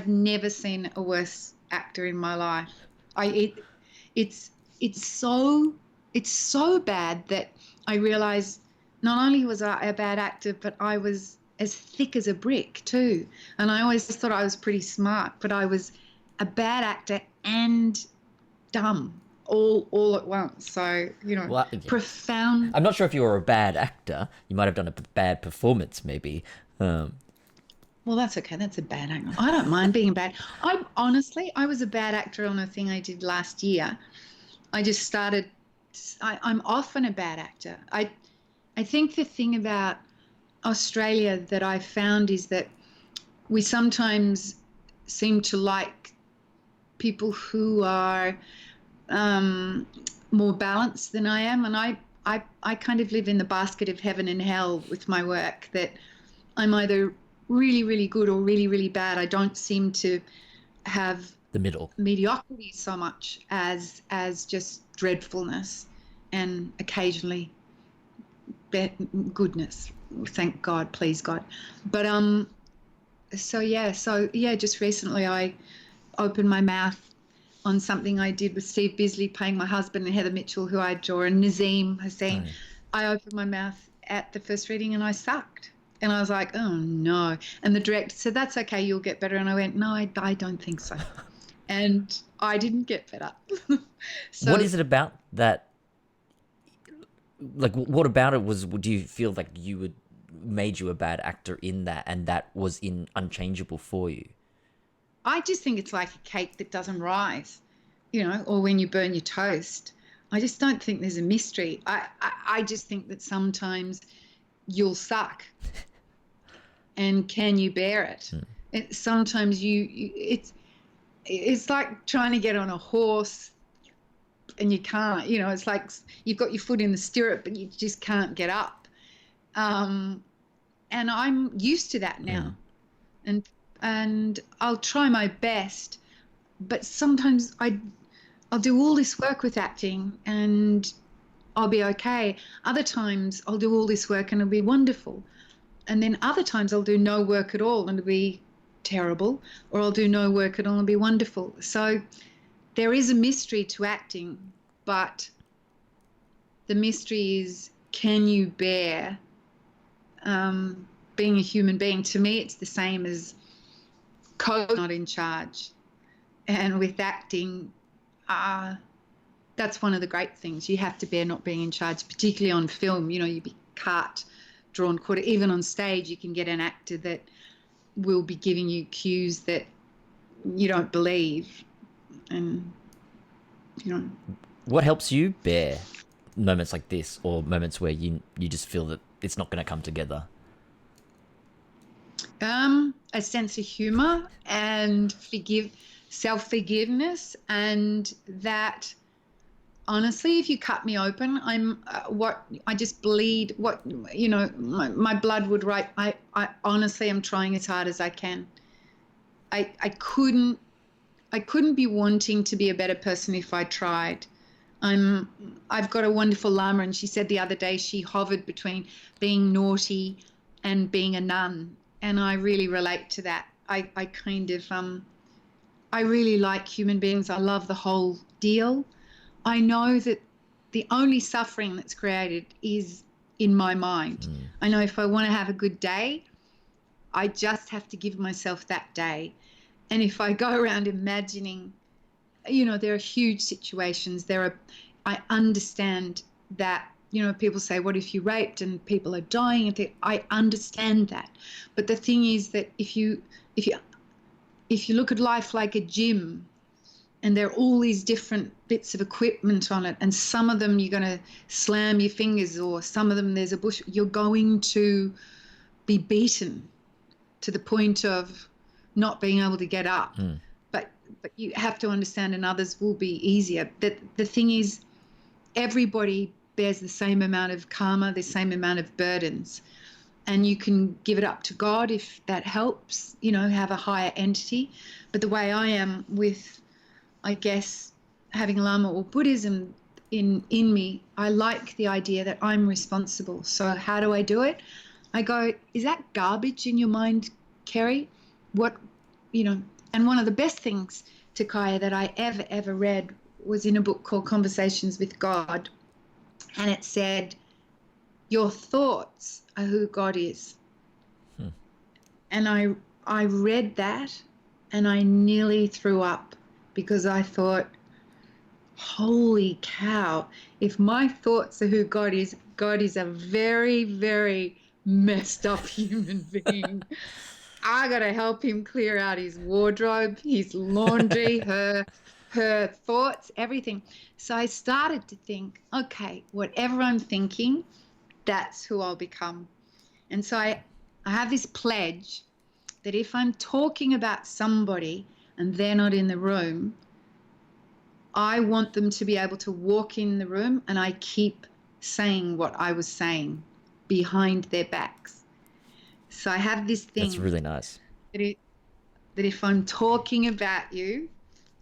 never seen a worse actor in my life. It's so bad that I realized not only was I a bad actor, but I was as thick as a brick too. And I always thought I was pretty smart, but I was a bad actor and dumb all at once. So, Well, yeah. profound. I'm not sure if you were a bad actor. You might have done a bad performance, maybe. Well, that's okay. That's a bad actor. I don't mind being bad. I was a bad actor on a thing I did last year. I just started. I'm often a bad actor. I think the thing about Australia that I found is that we sometimes seem to like people who are more balanced than I am, and I kind of live in the basket of heaven and hell with my work, that I'm either really, really good or really, really bad. I don't seem to have The middle. mediocrity so much as just dreadfulness and occasionally goodness. Thank God, please God. But just recently I opened my mouth on something I did with Steve Bisley playing my husband and Heather Mitchell, who I adore, and Nazim Hussain. Right. I opened my mouth at the first reading and I sucked. And I was like, "Oh, no." And the director said, "That's okay, you'll get better." And I went, "No, I don't think so." And I didn't get better. So, what is it about that? Like, what about it do you feel like made you a bad actor in that, and that was unchangeable for you? I just think it's like a cake that doesn't rise, or when you burn your toast. I just don't think there's a mystery. I just think that sometimes you'll suck. And can you bear it? Sometimes it's like trying to get on a horse and you can't. It's like you've got your foot in the stirrup but you just can't get up. And I'm used to that now. And I'll try my best, but sometimes I'll do all this work with acting and I'll be okay. Other times I'll do all this work and it'll be wonderful. And then other times I'll do no work at all and it'll be terrible, or I'll do no work at all and it'll be wonderful. So there is a mystery to acting, but the mystery is, can you bear being a human being? To me, it's the same as not in charge. And with acting, that's one of the great things. You have to bear not being in charge, particularly on film. You know, you be cut, drawn, quarter. Even on stage, you can get an actor that will be giving you cues that you don't believe. And, you know. What helps you bear moments like this, or moments where you just feel that it's not going to come together? A sense of humour and self-forgiveness, and that honestly, if you cut me open, I just bleed. What, you know, my blood would write. I honestly am trying as hard as I can. I couldn't be wanting to be a better person if I tried. I've got a wonderful llama, and she said the other day she hovered between being naughty and being a nun, and I really relate to that. I kind of I really like human beings. I love the whole deal. I know that the only suffering that's created is in my mind. I know if I want to have a good day, I just have to give myself that day. And if I go around imagining, you know, there are huge situations. I understand that, you know, people say, what if you raped and people are dying? I understand that. But the thing is that if you look at life like a gym, and there are all these different bits of equipment on it, and some of them you're going to slam your fingers, or some of them there's a bush, you're going to be beaten to the point of not being able to get up. But you have to understand, and others will be easier. But the thing is, everybody bears the same amount of karma, the same amount of burdens. And you can give it up to God if that helps, you know, have a higher entity. But the way I am with, I guess, having Lama or Buddhism in me, I like the idea that I'm responsible. So how do I do it? I go, is that garbage in your mind, Kerry? What, you know, and one of the best things, Takaya, that I ever read was in a book called Conversations with God. And it said, your thoughts are who God is. And I read that and I nearly threw up, because I thought, holy cow, if my thoughts are who God is a very, very messed up human being. I got to help him clear out his wardrobe, his laundry, her thoughts, everything. So I started to think, okay, whatever I'm thinking, that's who I'll become. And so I have this pledge that if I'm talking about somebody and they're not in the room, I want them to be able to walk in the room and I keep saying what I was saying behind their backs. So I have this thing. That's really nice. That if I'm talking about you,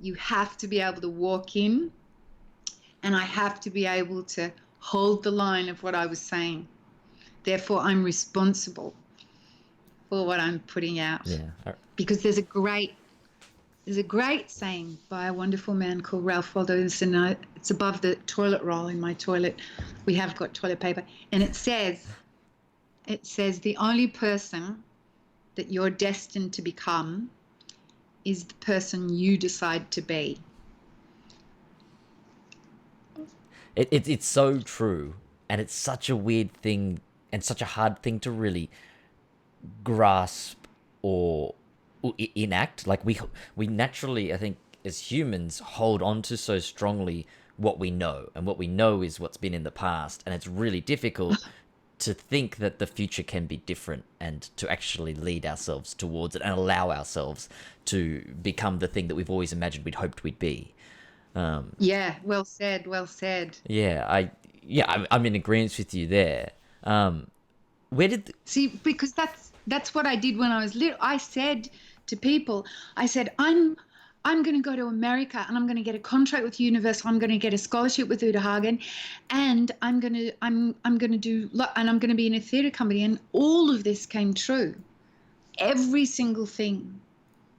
you have to be able to walk in, and I have to be able to hold the line of what I was saying. Therefore, I'm responsible for what I'm putting out. Yeah. Because there's a great saying by a wonderful man called Ralph Waldo Emerson. It's above the toilet roll in my toilet. We have got toilet paper. And it says, the only person that you're destined to become is the person you decide to be. It's so true. And it's such a weird thing and such a hard thing to really grasp or enact. Like we naturally, I think, as humans, hold on to so strongly what we know, and what we know is what's been in the past, and it's really difficult to think that the future can be different and to actually lead ourselves towards it and allow ourselves to become the thing that we've always imagined we'd hoped we'd be. Yeah, well said. Yeah, I'm in agreement with you there. See, because that's what I did when I was little. I said to people, I'm going to go to America and I'm going to get a contract with Universal. I'm going to get a scholarship with Uta Hagen, and I'm going to be in a theatre company. And all of this came true. Every single thing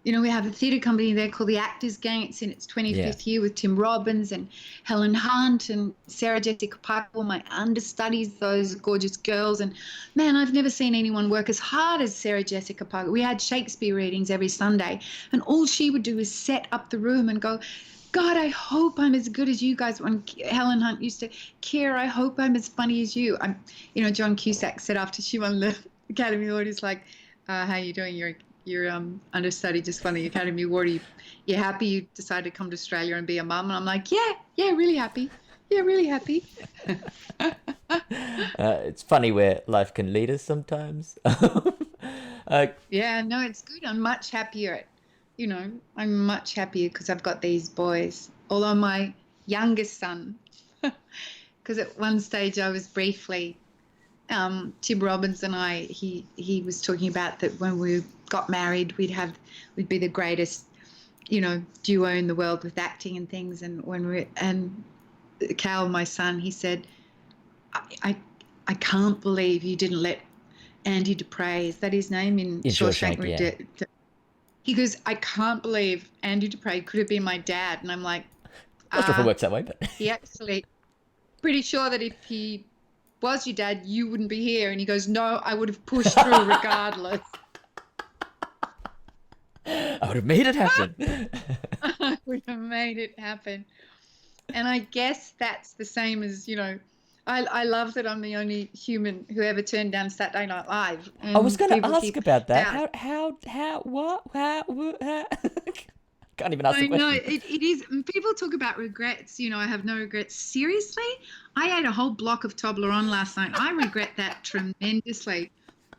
we have a theatre company there called the Actors Gang. It's in its 25th year with Tim Robbins and Helen Hunt and Sarah Jessica Parker, all my understudies, those gorgeous girls. And man, I've never seen anyone work as hard as Sarah Jessica Parker. We had Shakespeare readings every Sunday, and all she would do is set up the room and go, God, I hope I'm as good as you guys. When Helen Hunt used to, Keir, I hope I'm as funny as you. John Cusack said after she won the Academy Award, he's like, how you doing? You're understudy just won the Academy Award. You happy you decided to come to Australia and be a mum? And I'm like, yeah, really happy. Yeah, really happy. It's funny where life can lead us sometimes. Yeah, no, it's good. I'm much happier. I'm much happier because I've got these boys. Although my youngest son, because at one stage I was briefly, Tim Robbins and he was talking about that when we got married, we'd be the greatest, duo in the world with acting and things. And Cal, my son, he said, I can't believe you didn't let Andy Dupre, is that his name, in Shawshank Redemption? He goes, I can't believe Andy Dupre could have been my dad. And I'm like, not sure if it works that way, but he actually, pretty sure that if he was your dad, you wouldn't be here. And he goes, no, I would have pushed through regardless. I would have made it happen. I would have made it happen. And I guess that's the same as, I love that I'm the only human who ever turned down Saturday Night Live. I was going to ask about that. What? Can't even ask the question. No, it is. People talk about regrets. I have no regrets. Seriously, I ate a whole block of Toblerone last night. I regret that tremendously.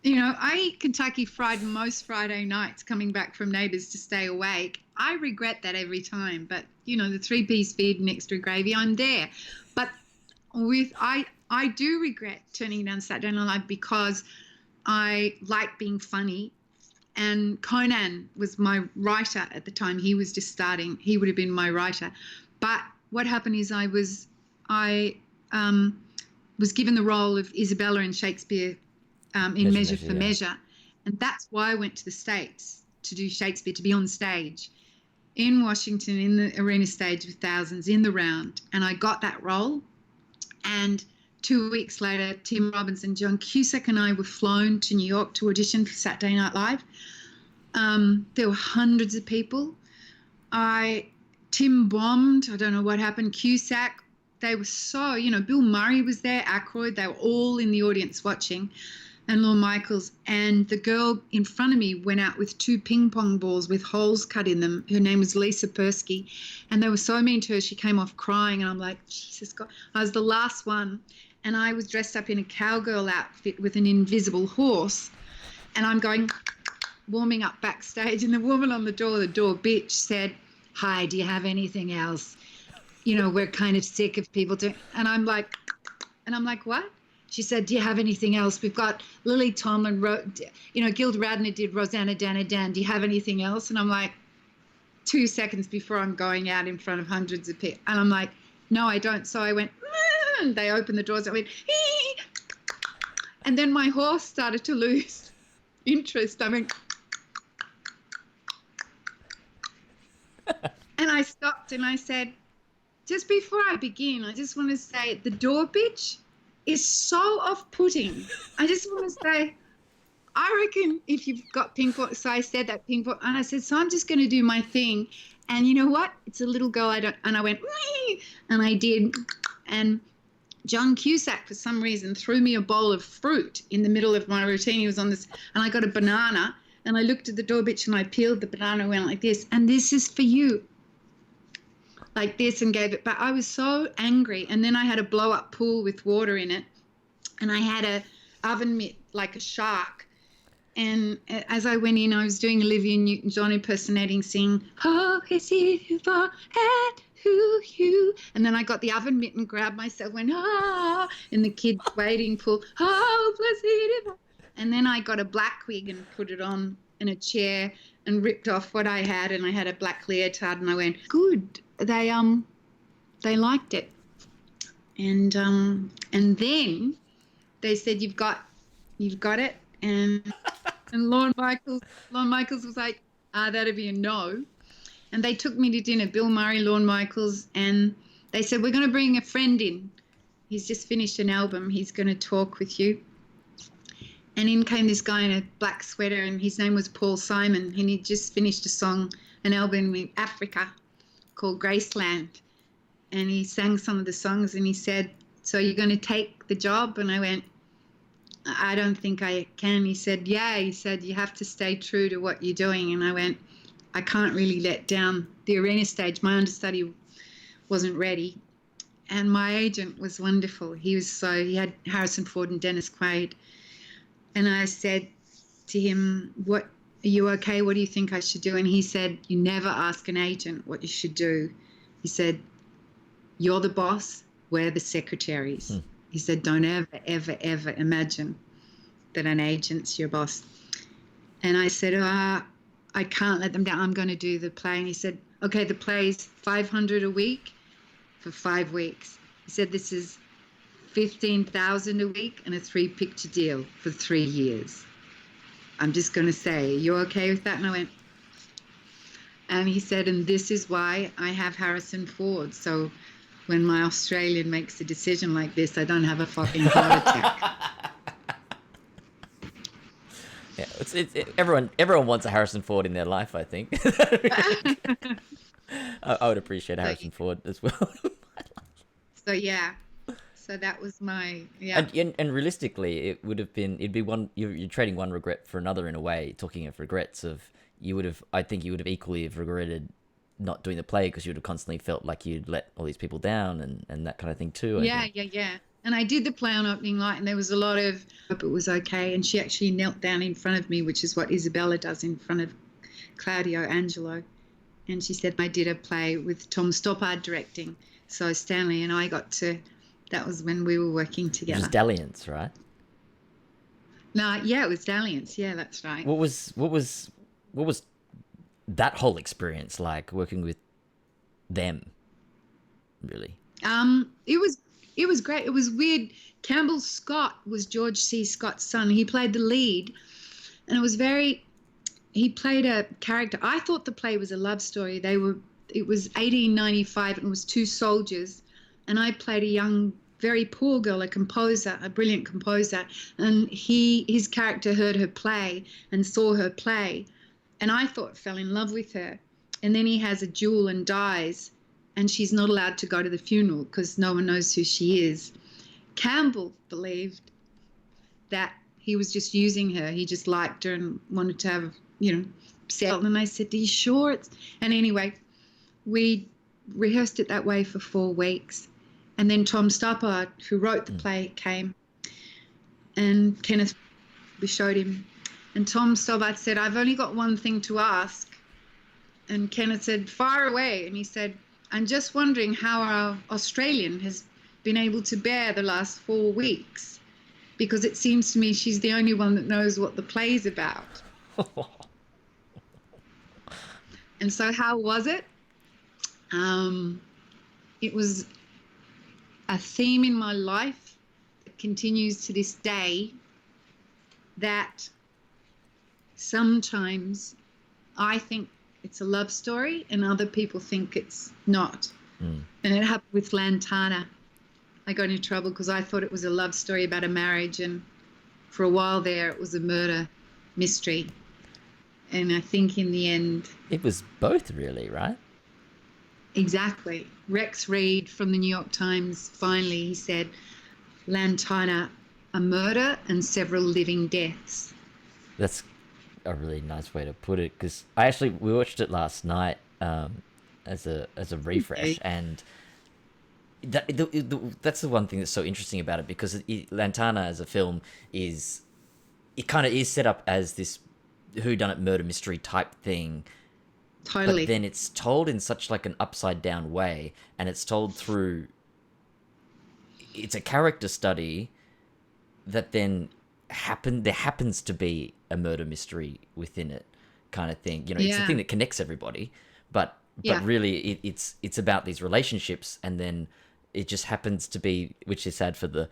I eat Kentucky Fried most Friday nights coming back from Neighbours to stay awake. I regret that every time. But, the 3-piece feed and extra gravy, I'm there. But I do regret turning down Saturday Night Live because I like being funny. And Conan was my writer at the time. He was just starting. He would have been my writer. But what happened is I was given the role of Isabella in Shakespeare in Measure for Measure. And that's why I went to the States to do Shakespeare, to be on stage in Washington, in the arena stage with thousands in the round. And I got that role. And 2 weeks later, Tim Robbins and John Cusack and I were flown to New York to audition for Saturday Night Live. There were hundreds of people. Tim bombed. I don't know what happened. Cusack, they were so, Bill Murray was there, Aykroyd, they were all in the audience watching, and Lorne Michaels. And the girl in front of me went out with 2 ping pong balls with holes cut in them. Her name was Lisa Persky. And they were so mean to her, she came off crying. And I'm like, Jesus God. I was the last one. And I was dressed up in a cowgirl outfit with an invisible horse. And I'm going, warming up backstage. And the woman on the door bitch, said, hi, do you have anything else? We're kind of sick of people doing. And I'm like, what? She said, do you have anything else? We've got Lily Tomlin, Gilda Radner did Rosanna Dana Dan. Do you have anything else? And I'm like, 2 seconds before I'm going out in front of hundreds of people. And I'm like, no, I don't. So I went, and they opened the doors. I went, hee! And then my horse started to lose interest. I went, and I stopped and I said, just before I begin, I just want to say the door bitch is so off-putting. I just want to say, I reckon if you've got ping pong, so I said that ping pong, and I said, so I'm just going to do my thing. And you know what? It's a little girl, and I went, wee! And I did. And John Cusack, for some reason, threw me a bowl of fruit in the middle of my routine. He was on this, and I got a banana, and I looked at the door bitch, and I peeled the banana and went like this, and this is for you. Like this, and gave it back. I was so angry. And then I had a blow-up pool with water in it, and I had a oven mitt like a shark. And as I went in, I was doing Olivia Newton-John impersonating, singing, oh, is it for at who you? And then I got the oven mitt and grabbed myself, went, in the kids' wading pool, oh, bless it. And then I got a black wig and put it on in a chair and ripped off what I had, and I had a black leotard, and I went, good. They liked it, and then they said, you've got it, and Lorne Michaels was like, That'd be a no. And they took me to dinner, Bill Murray, Lorne Michaels, and they said, we're going to bring a friend in. He's just finished an album. He's going to talk with you. And in came this guy in a black sweater, and his name was Paul Simon. And he'd just finished an album in Africa called Graceland. And he sang some of the songs, and he said, so you're going to take the job? And I went, I don't think I can. He said, yeah. He said, you have to stay true to what you're doing. And I went, I can't really let down the arena stage. My understudy wasn't ready. And my agent was wonderful. He had Harrison Ford and Dennis Quaid. And I said to him, are you okay? What do you think I should do? And he said, you never ask an agent what you should do. He said, you're the boss, we're the secretaries. He said, don't ever, ever, ever imagine that an agent's your boss. And I said, I can't let them down. I'm going to do the play. And he said, okay, the play's $500 a week for 5 weeks. He said, this is $15,000 a week and a 3-picture deal for 3 years. I'm just going to say, you okay with that? And I went, and he said, and this is why I have Harrison Ford. So when my Australian makes a decision like this, I don't have a fucking heart attack. Yeah, everyone wants a Harrison Ford in their life, I think. I would appreciate Harrison Ford as well. So yeah, so that was my And realistically, it'd be one. You're trading one regret for another in a way. Talking of regrets, I think you would have equally have regretted not doing the play because you would have constantly felt like you'd let all these people down and that kind of thing too. Yeah. And I did the play on opening night, and there was a lot of, hope it was okay. And she actually knelt down in front of me, which is what Isabella does in front of Claudio Angelo. And she said, I did a play with Tom Stoppard directing. So Stanley and I that was when we were working together. It was Dalliance, right? No, yeah, it was Dalliance. Yeah, that's right. What was that whole experience like, working with them, really? It was great. It was weird. Campbell Scott was George C. Scott's son. He played the lead, and he played a character. I thought the play was a love story. It was 1895, and it was 2 soldiers, and I played a young, very poor girl, a brilliant composer, and his character heard her play and saw her play, and I fell in love with her. And then he has a duel and dies, and she's not allowed to go to the funeral because no one knows who she is. Campbell believed that he was just using her. He just liked her and wanted to have, settled. And I said, are you sure? And anyway, we rehearsed it that way for 4 weeks. And then Tom Stoppard, who wrote the play, came, and we showed him. And Tom Stoppard said, I've only got one thing to ask. And Kenneth said, fire away. And he said, I'm just wondering how our Australian has been able to bear the last 4 weeks, because it seems to me she's the only one that knows what the play's about. And so how was it? It was a theme in my life that continues to this day, that sometimes I think it's a love story and other people think it's not. And it happened with Lantana. I got into trouble because I thought it was a love story about a marriage, and for a while there it was a murder mystery. And I think in the end... It was both, really, right? Exactly. Rex Reed from the New York Times, finally, he said, Lantana, a murder and several living deaths. That's a really nice way to put it, because we watched it last night as a refresh, and that's the one thing that's so interesting about it, because Lantana as a film is set up as this whodunit murder mystery type thing. Totally. But then it's told in such like an upside down way, and it's told through, it's a character study that then there happens to be a murder mystery within it, kind of thing. It's the thing that connects everybody, but really it's about these relationships, and then it just happens to be, which is sad for the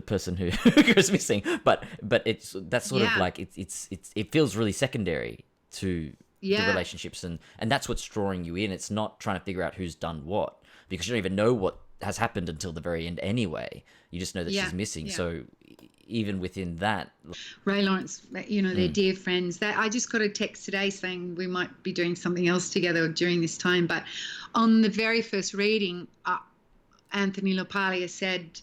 person who goes missing, but it's that's sort of like it feels really secondary to the Yeah. relationships, and that's what's drawing you in. It's not trying to figure out who's done what, because you don't even know what has happened until the very end anyway. You just know that Yeah. she's missing. Yeah. So even within that, Ray Lawrence, they're dear friends. That I just got a text today saying we might be doing something else together during this time. But on the very first reading, Anthony LaPaglia said,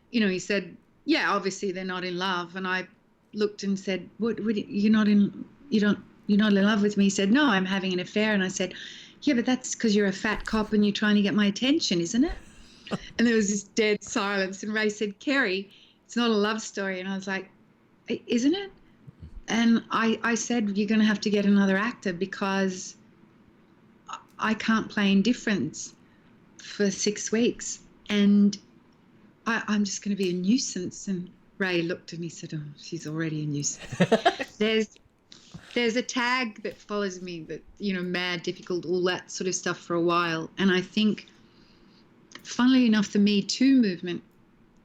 he said, yeah, obviously they're not in love. And I looked and said, what you're not in love with me? He said, no, I'm having an affair. And I said, yeah, but that's because you're a fat cop and you're trying to get my attention, isn't it? And there was this dead silence. And Ray said, Kerry, it's not a love story. And I was like, isn't it? And I said, you're going to have to get another actor because I can't play indifference for 6 weeks. And I'm just going to be a nuisance. And Ray looked and he said, oh, she's already a nuisance. There's a tag that follows me that, mad, difficult, all that sort of stuff for a while. And I think, funnily enough, the Me Too movement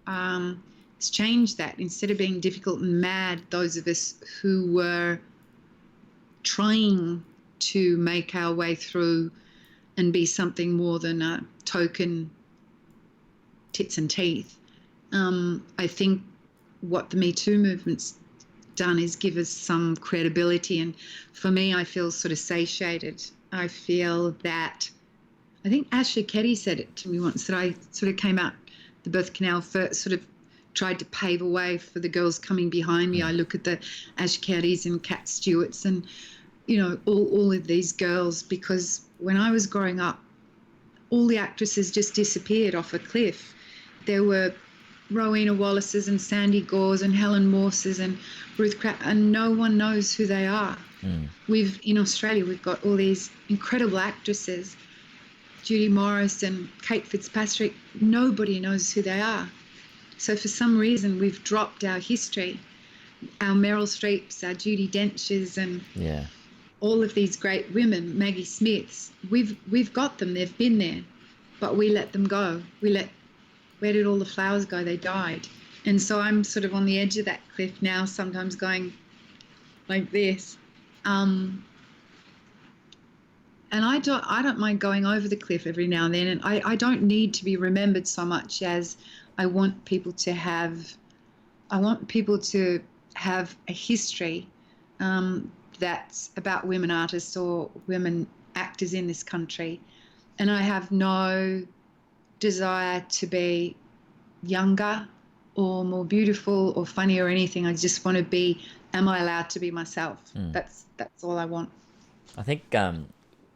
has changed that. Instead of being difficult and mad, those of us who were trying to make our way through and be something more than a token tits and teeth, I think what the Me Too movement's done is give us some credibility. And for me, I feel sort of satiated. I feel that, I think Asher Ketty said it to me once, that I sort of came out the birth canal first, sort of tried to pave a way for the girls coming behind me. I look at the Ash Kettys and Cat Stewarts and, all of these girls, because when I was growing up, all the actresses just disappeared off a cliff. There were Rowena Wallaces and Sandy Gores and Helen Morses and Ruth Kraft, and no one knows who they are. In Australia, we've got all these incredible actresses, Judy Morris and Kate Fitzpatrick. Nobody knows who they are. So for some reason, we've dropped our history, our Meryl Streeps, our Judi Dench's, and all of these great women, Maggie Smiths. We've got them. They've been there, but we let them go. Where did all the flowers go? They died. And so I'm sort of on the edge of that cliff now, sometimes going like this. And I don't mind going over the cliff every now and then. And I don't need to be remembered so much as I want people to have a history that's about women artists or women actors in this country. And I have no desire to be younger or more beautiful or funny or anything. I just want to be, am I allowed to be myself? That's all I want. I think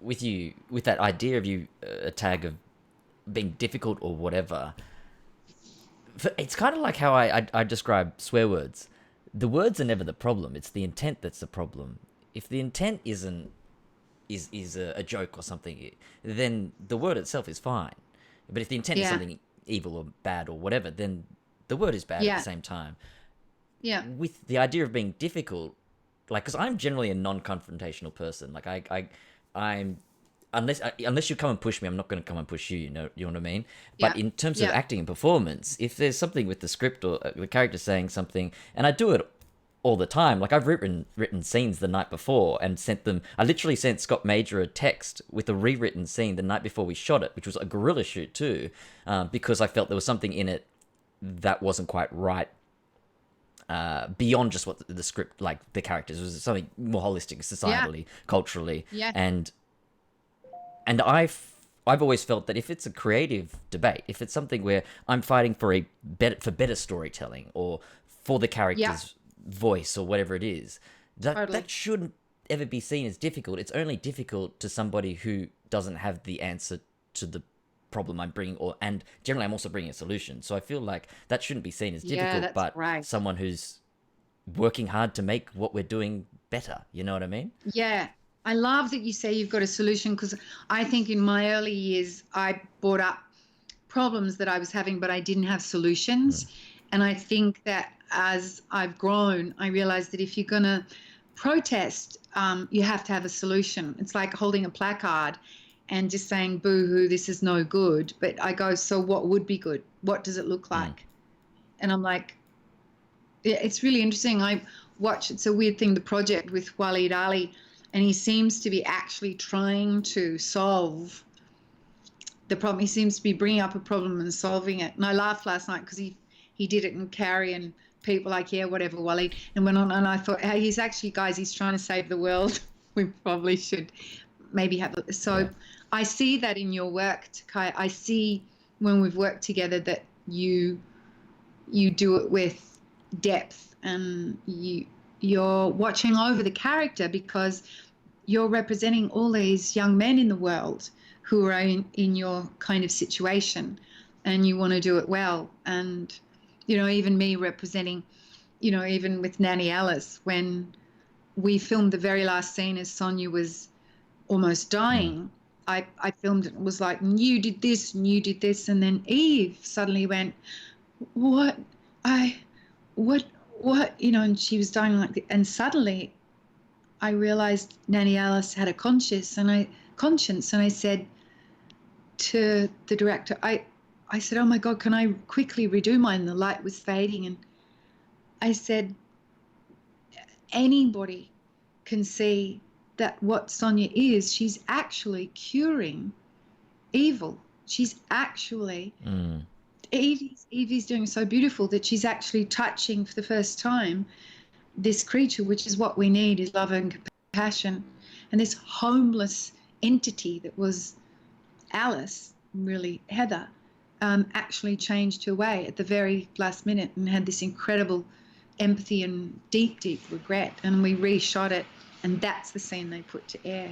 with that idea of you, a tag of being difficult or whatever, it's kind of like how I describe swear words. The words are never the problem. It's the intent that's the problem. If the intent is a joke or something, then the word itself is fine. But if the intent is something evil or bad or whatever, then the word is bad at the same time. Yeah. With the idea of being difficult, like, because I'm generally a non-confrontational person. Like I'm unless you come and push me, I'm not going to come and push you. You know what I mean? But in terms of acting and performance, if there's something with the script or the character saying something, and I do it all the time. Like I've written scenes the night before and sent them. I literally sent Scott Major a text with a rewritten scene the night before we shot it, which was a guerrilla shoot too, because I felt there was something in it that wasn't quite right. Beyond just what the script, like the characters, it was something more holistic, societally, culturally, and I've always felt that if it's a creative debate, if it's something where I'm fighting for better storytelling or for the character's voice or whatever it is, that shouldn't ever be seen as difficult. It's only difficult to somebody who doesn't have the answer to the problem I'm bringing, and generally I'm also bringing a solution. So I feel like that shouldn't be seen as difficult, but someone who's working hard to make what we're doing better. You know what I mean? Yeah. I love that you say you've got a solution, because I think in my early years I brought up problems that I was having, but I didn't have solutions. And I think that as I've grown, I realized that if you're going to protest, you have to have a solution. It's like holding a placard and just saying, boo-hoo, this is no good. But I go, so what would be good? What does it look like? And I'm like, yeah, it's really interesting. I watch, it's a weird thing, the project with Waleed Ali. and he seems to be actually trying to solve the problem. He seems to be bringing up a problem and solving it. And I laughed last night because he did it in Carrie, and people like, yeah, whatever, Wally, and went on. And I thought, hey, he's actually, guys, he's trying to save the world. We probably should maybe have so yeah. I see that in your work, Takaya. I see when we've worked together that you do it with depth, and you're watching over the character because you're representing all these young men in the world who are in your kind of situation, and you want to do it well. And, you know, even me representing, you know, even with Nanny Alice, when we filmed the very last scene as Sonja was almost dying, I filmed it. It was like, you did this and you did this. And then Eve suddenly went, what, you know, and she was dying like that. And suddenly I realized Nanny Alice had a conscience. And I said to the director, I said, oh my God, can I quickly redo mine? The light was fading. And I said, anybody can see that what Sonja is, she's actually curing evil. She's actually, Evie's doing so beautiful that she's actually touching for the first time this creature, which is what we need, is love and compassion. And this homeless entity that was Alice, really Heather, actually changed her way at the very last minute and had this incredible empathy and deep, deep regret. And we reshot it, and that's the scene they put to air.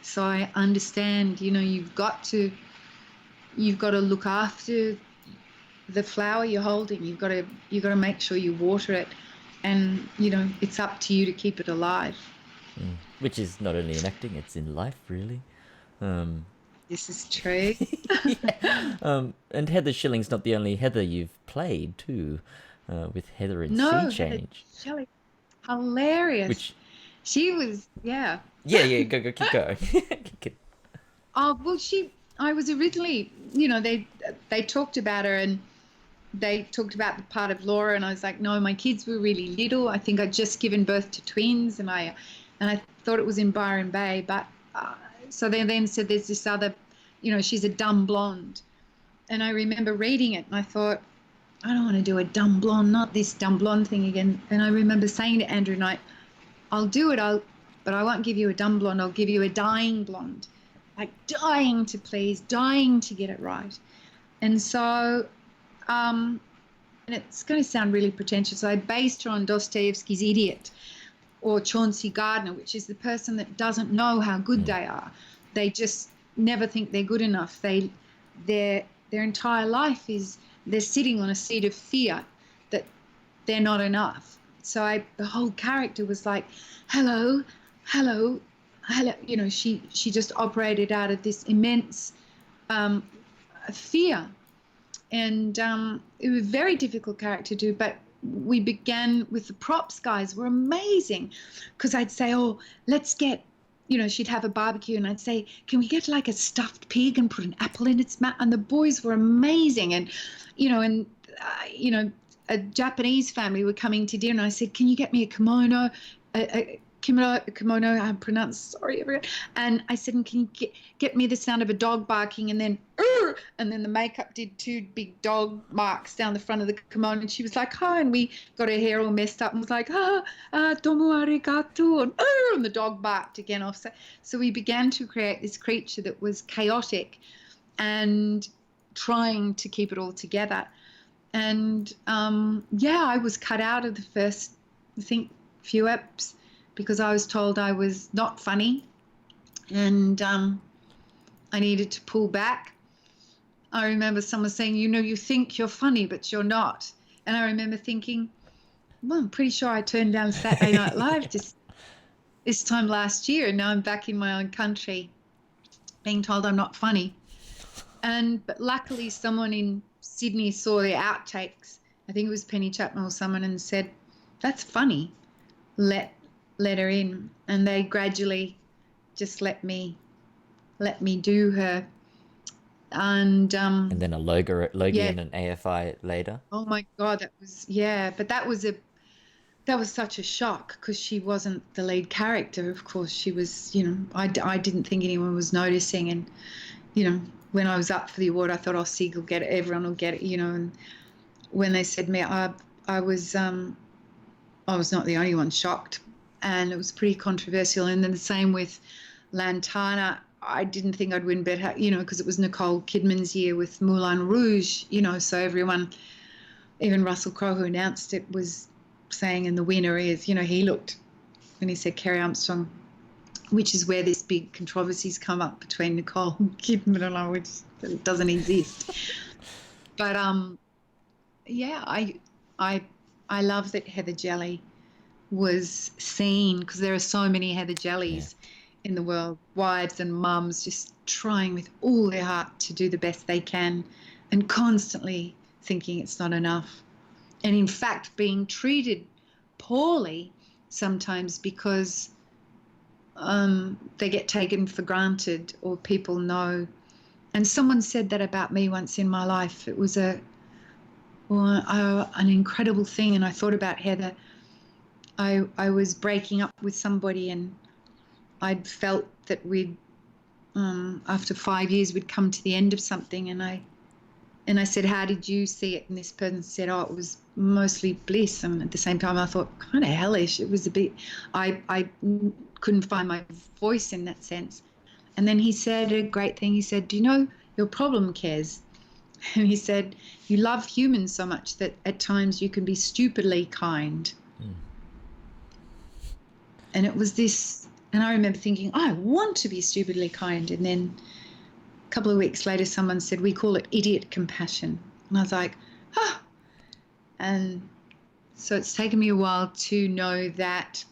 So I understand, you know, you've got to look after the flower you're holding. You've got to make sure you water it, and, you know, it's up to you to keep it alive. Which is not only in acting, it's in life, really. This is true. Yeah. And Heather Schilling's not the only Heather you've played too, with Heather in SeaChange. Shelley, hilarious. Which she was, yeah. Yeah. Go, keep going. Oh well, I was originally, you know, they talked about her, and they talked about the part of Laura, and I was like, no, my kids were really little. I think I'd just given birth to twins, and I thought it was in Byron Bay, but. So they then said there's this other, you know, she's a dumb blonde. And I remember reading it, and I thought, I don't want to do a dumb blonde, not this dumb blonde thing again. And I remember saying to Andrew Knight, I'll do it, but I won't give you a dumb blonde. I'll give you a dying blonde, like dying to please, dying to get it right. And so, and it's going to sound really pretentious, I based her on Dostoevsky's Idiot, or Chauncey Gardiner, which is the person that doesn't know how good they are. They just never think they're good enough. Their entire life is they're sitting on a seat of fear that they're not enough. So the whole character was like, hello. You know, she just operated out of this immense fear. And it was a very difficult character to do, but we began with the props guys were amazing, because I'd say, oh, let's get, you know, she'd have a barbecue, and I'd say, can we get like a stuffed pig and put an apple in its mouth? And the boys were amazing. And, you know, a Japanese family were coming to dinner, and I said, can you get me a kimono, I pronounced, sorry everyone. And I said, and can you get me the sound of a dog barking, and then the makeup did 2 big dog marks down the front of the kimono, and she was like, hi, and we got her hair all messed up and was like, domo arigato, and the dog barked again off. So we began to create this creature that was chaotic and trying to keep it all together. And I was cut out of the first, I think, few eps, because I was told I was not funny, and I needed to pull back. I remember someone saying, you know, you think you're funny, but you're not. And I remember thinking, well, I'm pretty sure I turned down Saturday Night Live just this time last year, and now I'm back in my own country being told I'm not funny. But luckily someone in Sydney saw the outtakes. I think it was Penny Chapman or someone, and said, that's funny. Let her in. And they gradually just let me do her. And then a Logie and an AFI later. Oh my God, that was, yeah. But that was that was such a shock because she wasn't the lead character. Of course, she was, I didn't think anyone was noticing. And, when I was up for the award, I thought, oh, Sieg will get it, everyone will get it, and when they said me, I was not the only one shocked, and it was pretty controversial. And then the same with Lantana. I didn't think I'd win better, because it was Nicole Kidman's year with Moulin Rouge, so everyone, even Russell Crowe, who announced it, was saying, and the winner is, he looked, when he said Kerry Armstrong, which is where this big controversies come up between Nicole Kidman and I, which doesn't exist. But yeah, I love that Heather Jelly was seen, because there are so many Heather Jellies in the world, wives and mums just trying with all their heart to do the best they can and constantly thinking it's not enough. And in fact, being treated poorly sometimes because they get taken for granted, or people know. And someone said that about me once in my life. It was an incredible thing. And I thought about Heather. I was breaking up with somebody, and I'd felt that after 5 years, we'd come to the end of something. And I said, how did you see it? And this person said, oh, it was mostly bliss. And at the same time, I thought, kind of hellish. It was a bit, I couldn't find my voice in that sense. And then he said a great thing. He said, do you know your problem, Kez? And he said, you love humans so much that at times you can be stupidly kind. And it was this, and I remember thinking, I want to be stupidly kind. And then a couple of weeks later, someone said, we call it idiot compassion. And I was like, ah. And so it's taken me a while to know that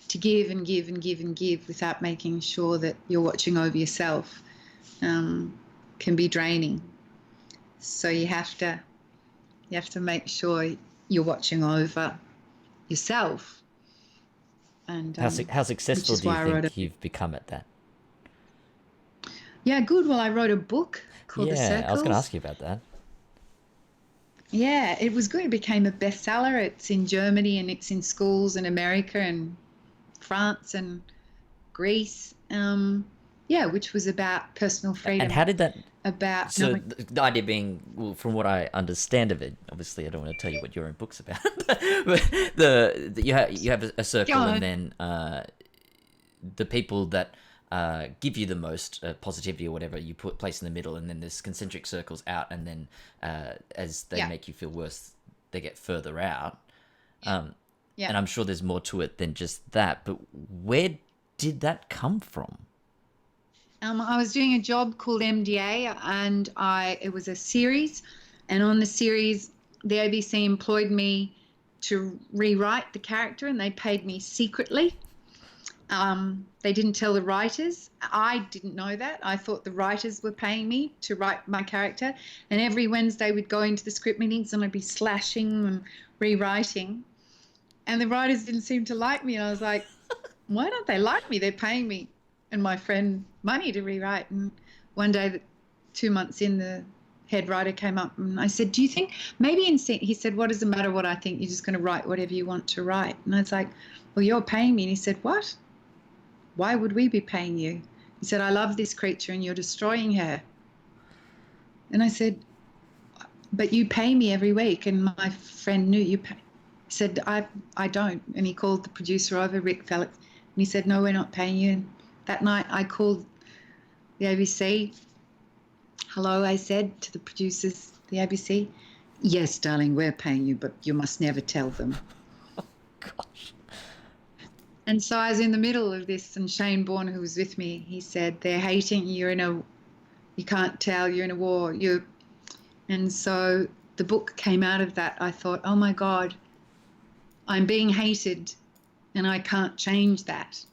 to give and give and give and give without making sure that you're watching over yourself can be draining. So you have to make sure you're watching over yourself. And how successful do you think you've become at that? Yeah, good. Well, I wrote a book called The Circles. Yeah, I was going to ask you about that. Yeah, it was good. It became a bestseller. It's in Germany, and it's in schools in America and France and Greece. Which was about personal freedom. And how did that... So the idea being, well, from what I understand of it, obviously I don't want to tell you what your own book's about, but you have a circle, and then the people that give you the most positivity or whatever you place in the middle, and then there's concentric circles out, and then as they make you feel worse, they get further out. And I'm sure there's more to it than just that, but where did that come from? I was doing a job called MDA, and it was a series, and on the series, the ABC employed me to rewrite the character, and they paid me secretly. They didn't tell the writers. I didn't know that. I thought the writers were paying me to write my character, and every Wednesday we'd go into the script meetings, and I'd be slashing and rewriting, and the writers didn't seem to like me, and I was like, why don't they like me? They're paying me and my friend money to rewrite. And one day, 2 months in, the head writer came up, and I said, do you think maybe he said, what does it matter what I think? You're just going to write whatever you want to write. And I was like, well, you're paying me. And he said, what? Why would we be paying you? He said, I love this creature and you're destroying her. And I said, but you pay me every week. And my friend knew you pay. He said, I don't. And he called the producer over, Rick Felix, and he said, no, we're not paying you. And that night I called the ABC. Hello, I said to the producers, the ABC. Yes, darling, we're paying you, but you must never tell them. Oh, gosh. And so I was in the middle of this, and Shane Bourne, who was with me, he said, they're hating you. You can't tell, you're in a war. And so the book came out of that. I thought, oh my God, I'm being hated and I can't change that.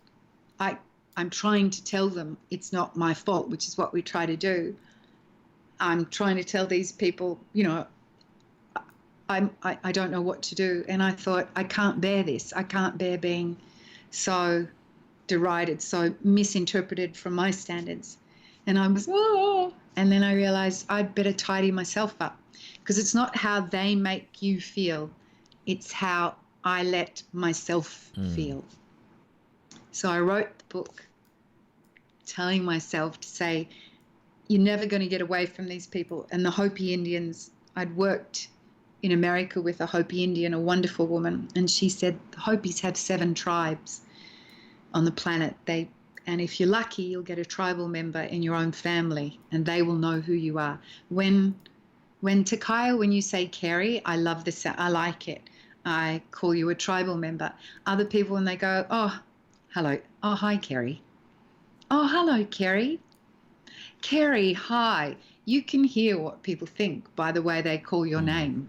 I'm trying to tell them it's not my fault, which is what we try to do. I'm trying to tell these people, I don't know what to do. And I thought, I can't bear this. I can't bear being so derided, so misinterpreted from my standards. And I was, oh, and then I realized I'd better tidy myself up, because it's not how they make you feel. It's how I let myself feel. So I wrote the book telling myself to say, you're never going to get away from these people. And the Hopi Indians, I'd worked in America with a Hopi Indian, a wonderful woman, and she said the Hopis have 7 tribes on the planet. And if you're lucky, you'll get a tribal member in your own family, and they will know who you are. When Takaya, when you say Kerry, I love this, I like it. I call you a tribal member. Other people, when they go, oh, hello, oh, hi, Kerry. Oh, hello, Kerry. Kerry, hi. You can hear what people think by the way they call your name.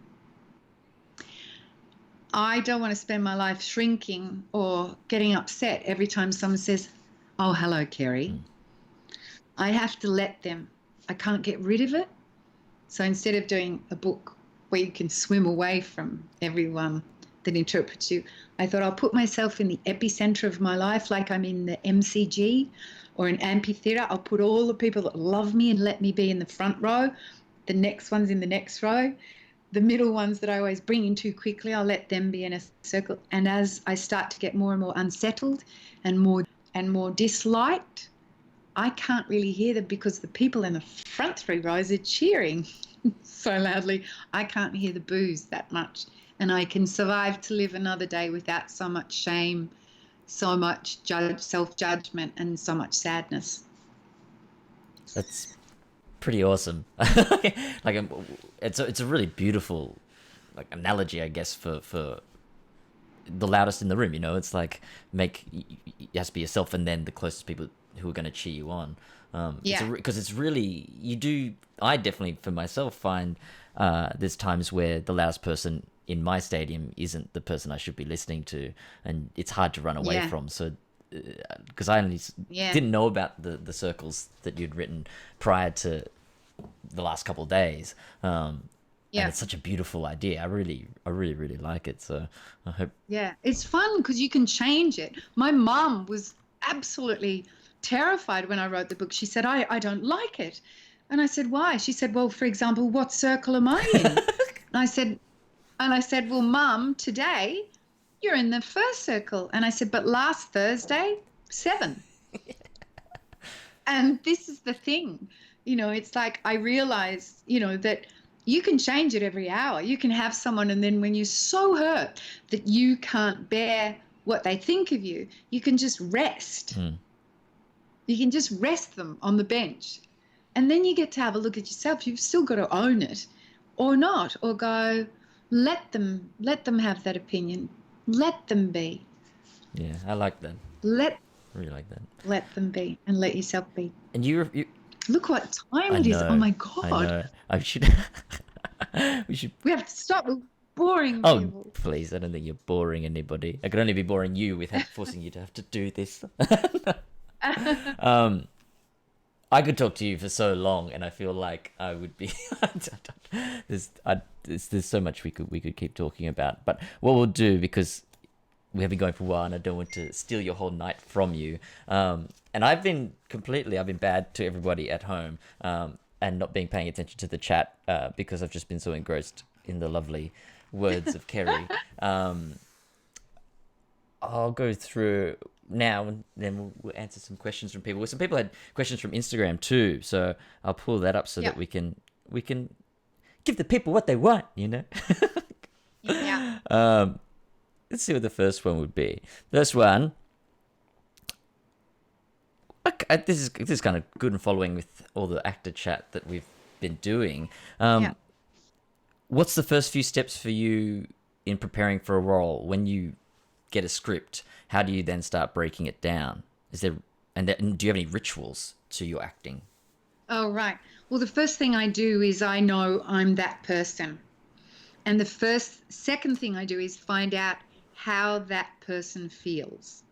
I don't want to spend my life shrinking or getting upset every time someone says, oh, hello, Kerry. I have to let them. I can't get rid of it. So instead of doing a book where you can swim away from everyone that interprets you, I thought I'll put myself in the epicenter of my life, like I'm in the MCG or an amphitheater. I'll put all the people that love me and let me be in the front row. The next one's in the next row. The middle ones that I always bring in too quickly, I'll let them be in a circle. And as I start to get more and more unsettled and more disliked, I can't really hear them because the people in the front 3 rows are cheering so loudly. I can't hear the boos that much. And I can survive to live another day without so much shame, so much self-judgment, and so much sadness. That's pretty awesome. Like it's a really beautiful like analogy, I guess, for the loudest in the room. You know, it's like it has to be yourself and then the closest people who are going to cheer you on. Because it's really, I definitely for myself find there's times where the loudest person in my stadium isn't the person I should be listening to, and it's hard to run away from. So because I only didn't know about the circles that you'd written prior to the last couple of days. And it's such a beautiful idea. I really like it. So I hope. Yeah, it's fun because you can change it. My mum was absolutely terrified when I wrote the book. She said, I don't like it. And I said, why? She said, well, for example, what circle am I in? And I said, well, Mum, today you're in the first circle. And I said, but last Thursday, 7. And this is the thing, you know, it's like I realized, you know, that you can change it every hour. You can have someone, and then when you're so hurt that you can't bear what they think of you, you can just rest. You can just rest them on the bench. And then you get to have a look at yourself. You've still got to own it or not, or go, let them have that opinion. Let them be. Yeah, I like that. Really like that. Let them be and let yourself be. And you look what time it is. Oh my God. I know. I should. We have to stop boring people. Oh, please. I don't think you're boring anybody. I could only be boring you without forcing you to have to do this. I could talk to you for so long, and I feel like I would be. There's so much we could keep talking about. But what we'll do, because we have been going for a while, and I don't want to steal your whole night from you. And I've been bad to everybody at home, and not paying attention to the chat because I've just been so engrossed in the lovely words of Kerry. I'll go through now, and then we'll answer some questions from people. Some people had questions from Instagram too, so I'll pull that up so that we can give the people what they want, you know. Let's see what the first one would be. First one. Okay, this is kind of good and following with all the actor chat that we've been doing. What's the first few steps for you in preparing for a role? When you get a script, how do you then start breaking it down? Do you have any rituals to your acting? Oh, right. Well, the first thing I do is I know I'm that person. And the second thing I do is find out how that person feels.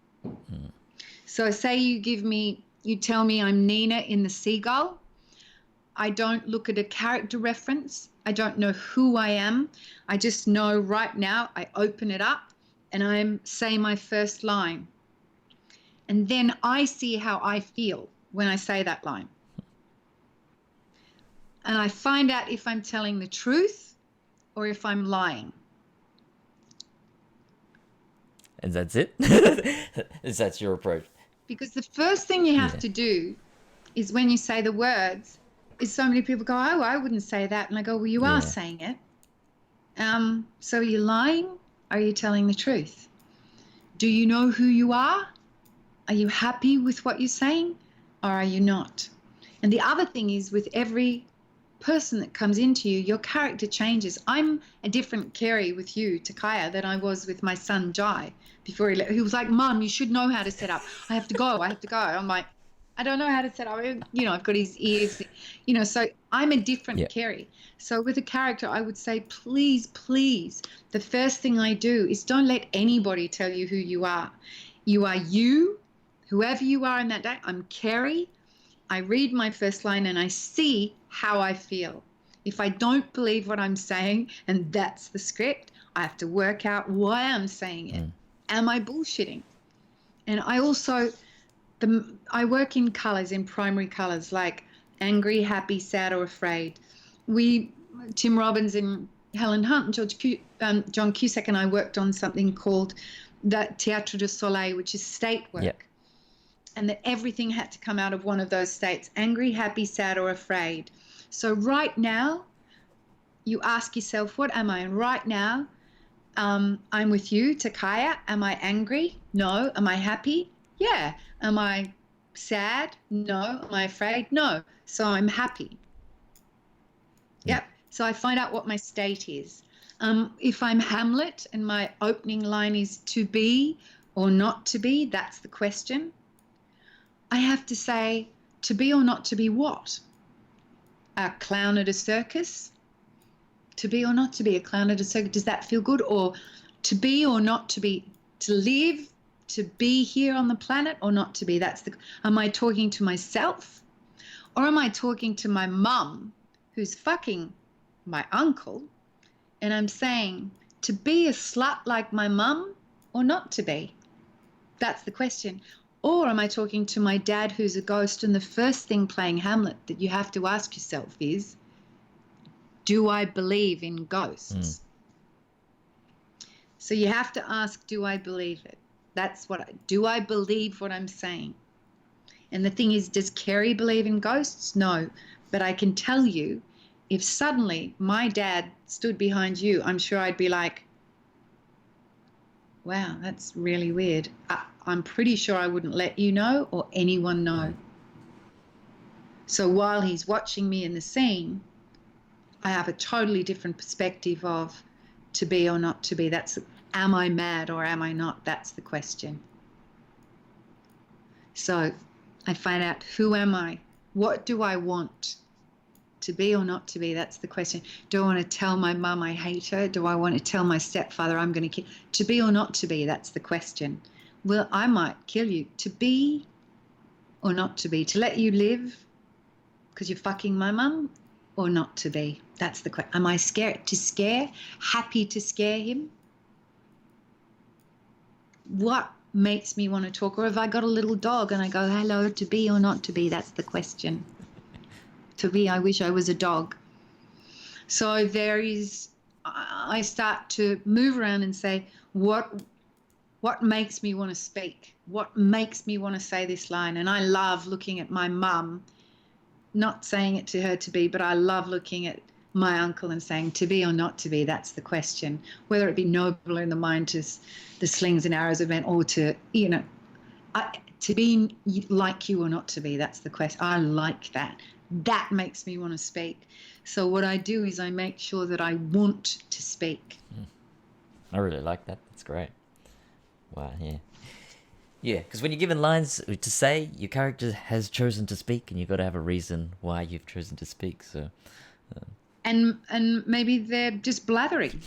So say you tell me I'm Nina in The Seagull. I don't look at a character reference. I don't know who I am. I just know right now I open it up and I say my first line. And then I see how I feel when I say that line. And I find out if I'm telling the truth or if I'm lying. And that's it? Is that your approach? Because the first thing you have to do is when you say the words, is so many people go, oh, I wouldn't say that. And I go, well, you are saying it. So are you lying? Are you telling the truth? Do you know who you are? Are you happy with what you're saying? Or are you not? And the other thing is, with every person that comes into you, your character changes. I'm a different Kerry with you, Takaya, than I was with my son Jai before he was like, Mum, you should know how to set up. I have to go. I'm like, I don't know how to set up. I've got his ears, so I'm a different Kerry. So with a character, I would say, please, please, the first thing I do is don't let anybody tell you who you are. You are you, whoever you are in that day. I'm Kerry. I read my first line and I see how I feel. If I don't believe what I'm saying, and that's the script, I have to work out why I'm saying it. Am I bullshitting? And I also, I work in colours, in primary colours, like angry, happy, sad, or afraid. Tim Robbins and Helen Hunt and John Cusack and I worked on something called the Théâtre du Soleil, which is state work. Yep. And that everything had to come out of one of those states, angry, happy, sad, or afraid. So right now, you ask yourself, what am I? And right now, I'm with you, Takaya. Am I angry? No. Am I happy? Yeah. Am I sad? No. Am I afraid? No. So I'm happy. Yep. So I find out what my state is. If I'm Hamlet and my opening line is to be or not to be, that's the question. I have to say, to be or not to be what? A clown at a circus? To be or not to be a clown at a circus, does that feel good? Or to be or not to be, to live, to be here on the planet or not to be? Am I talking to myself? Or am I talking to my mum who's fucking my uncle? And I'm saying, to be a slut like my mum or not to be? That's the question. Or am I talking to my dad who's a ghost? And the first thing playing Hamlet that you have to ask yourself is, do I believe in ghosts? So you have to ask, do I believe it? Do I believe what I'm saying? And the thing is, does Kerry believe in ghosts? No. But I can tell you, if suddenly my dad stood behind you, I'm sure I'd be like, wow, that's really weird. I'm pretty sure I wouldn't let you know or anyone know. So while he's watching me in the scene, I have a totally different perspective of to be or not to be. Am I mad or am I not? That's the question. So I find out, who am I? What do I want? To be or not to be? That's the question. Do I want to tell my mum I hate her? Do I want to tell my stepfather I'm going to kill? To be or not to be? That's the question. Well, I might kill you. To be or not to be? To let you live because you're fucking my mum or not to be? That's the question. Am I scared to scare? Happy to scare him? What makes me want to talk? Or have I got a little dog and I go, hello, to be or not to be? That's the question. To be, I wish I was a dog. So I start to move around and say, what makes me want to speak? What makes me want to say this line? And I love looking at my mum, not saying it to her to be, but I love looking at my uncle and saying, to be or not to be? That's the question. Whether it be noble in the mind to the slings and arrows event, or to be like you or not to be? That's the question. I like that. That makes me want to speak. So what I do is I make sure that I want to speak. I really like that. That's great. Wow, yeah. Yeah, because when you're given lines to say, your character has chosen to speak, and you've got to have a reason why you've chosen to speak. So, and maybe they're just blathering.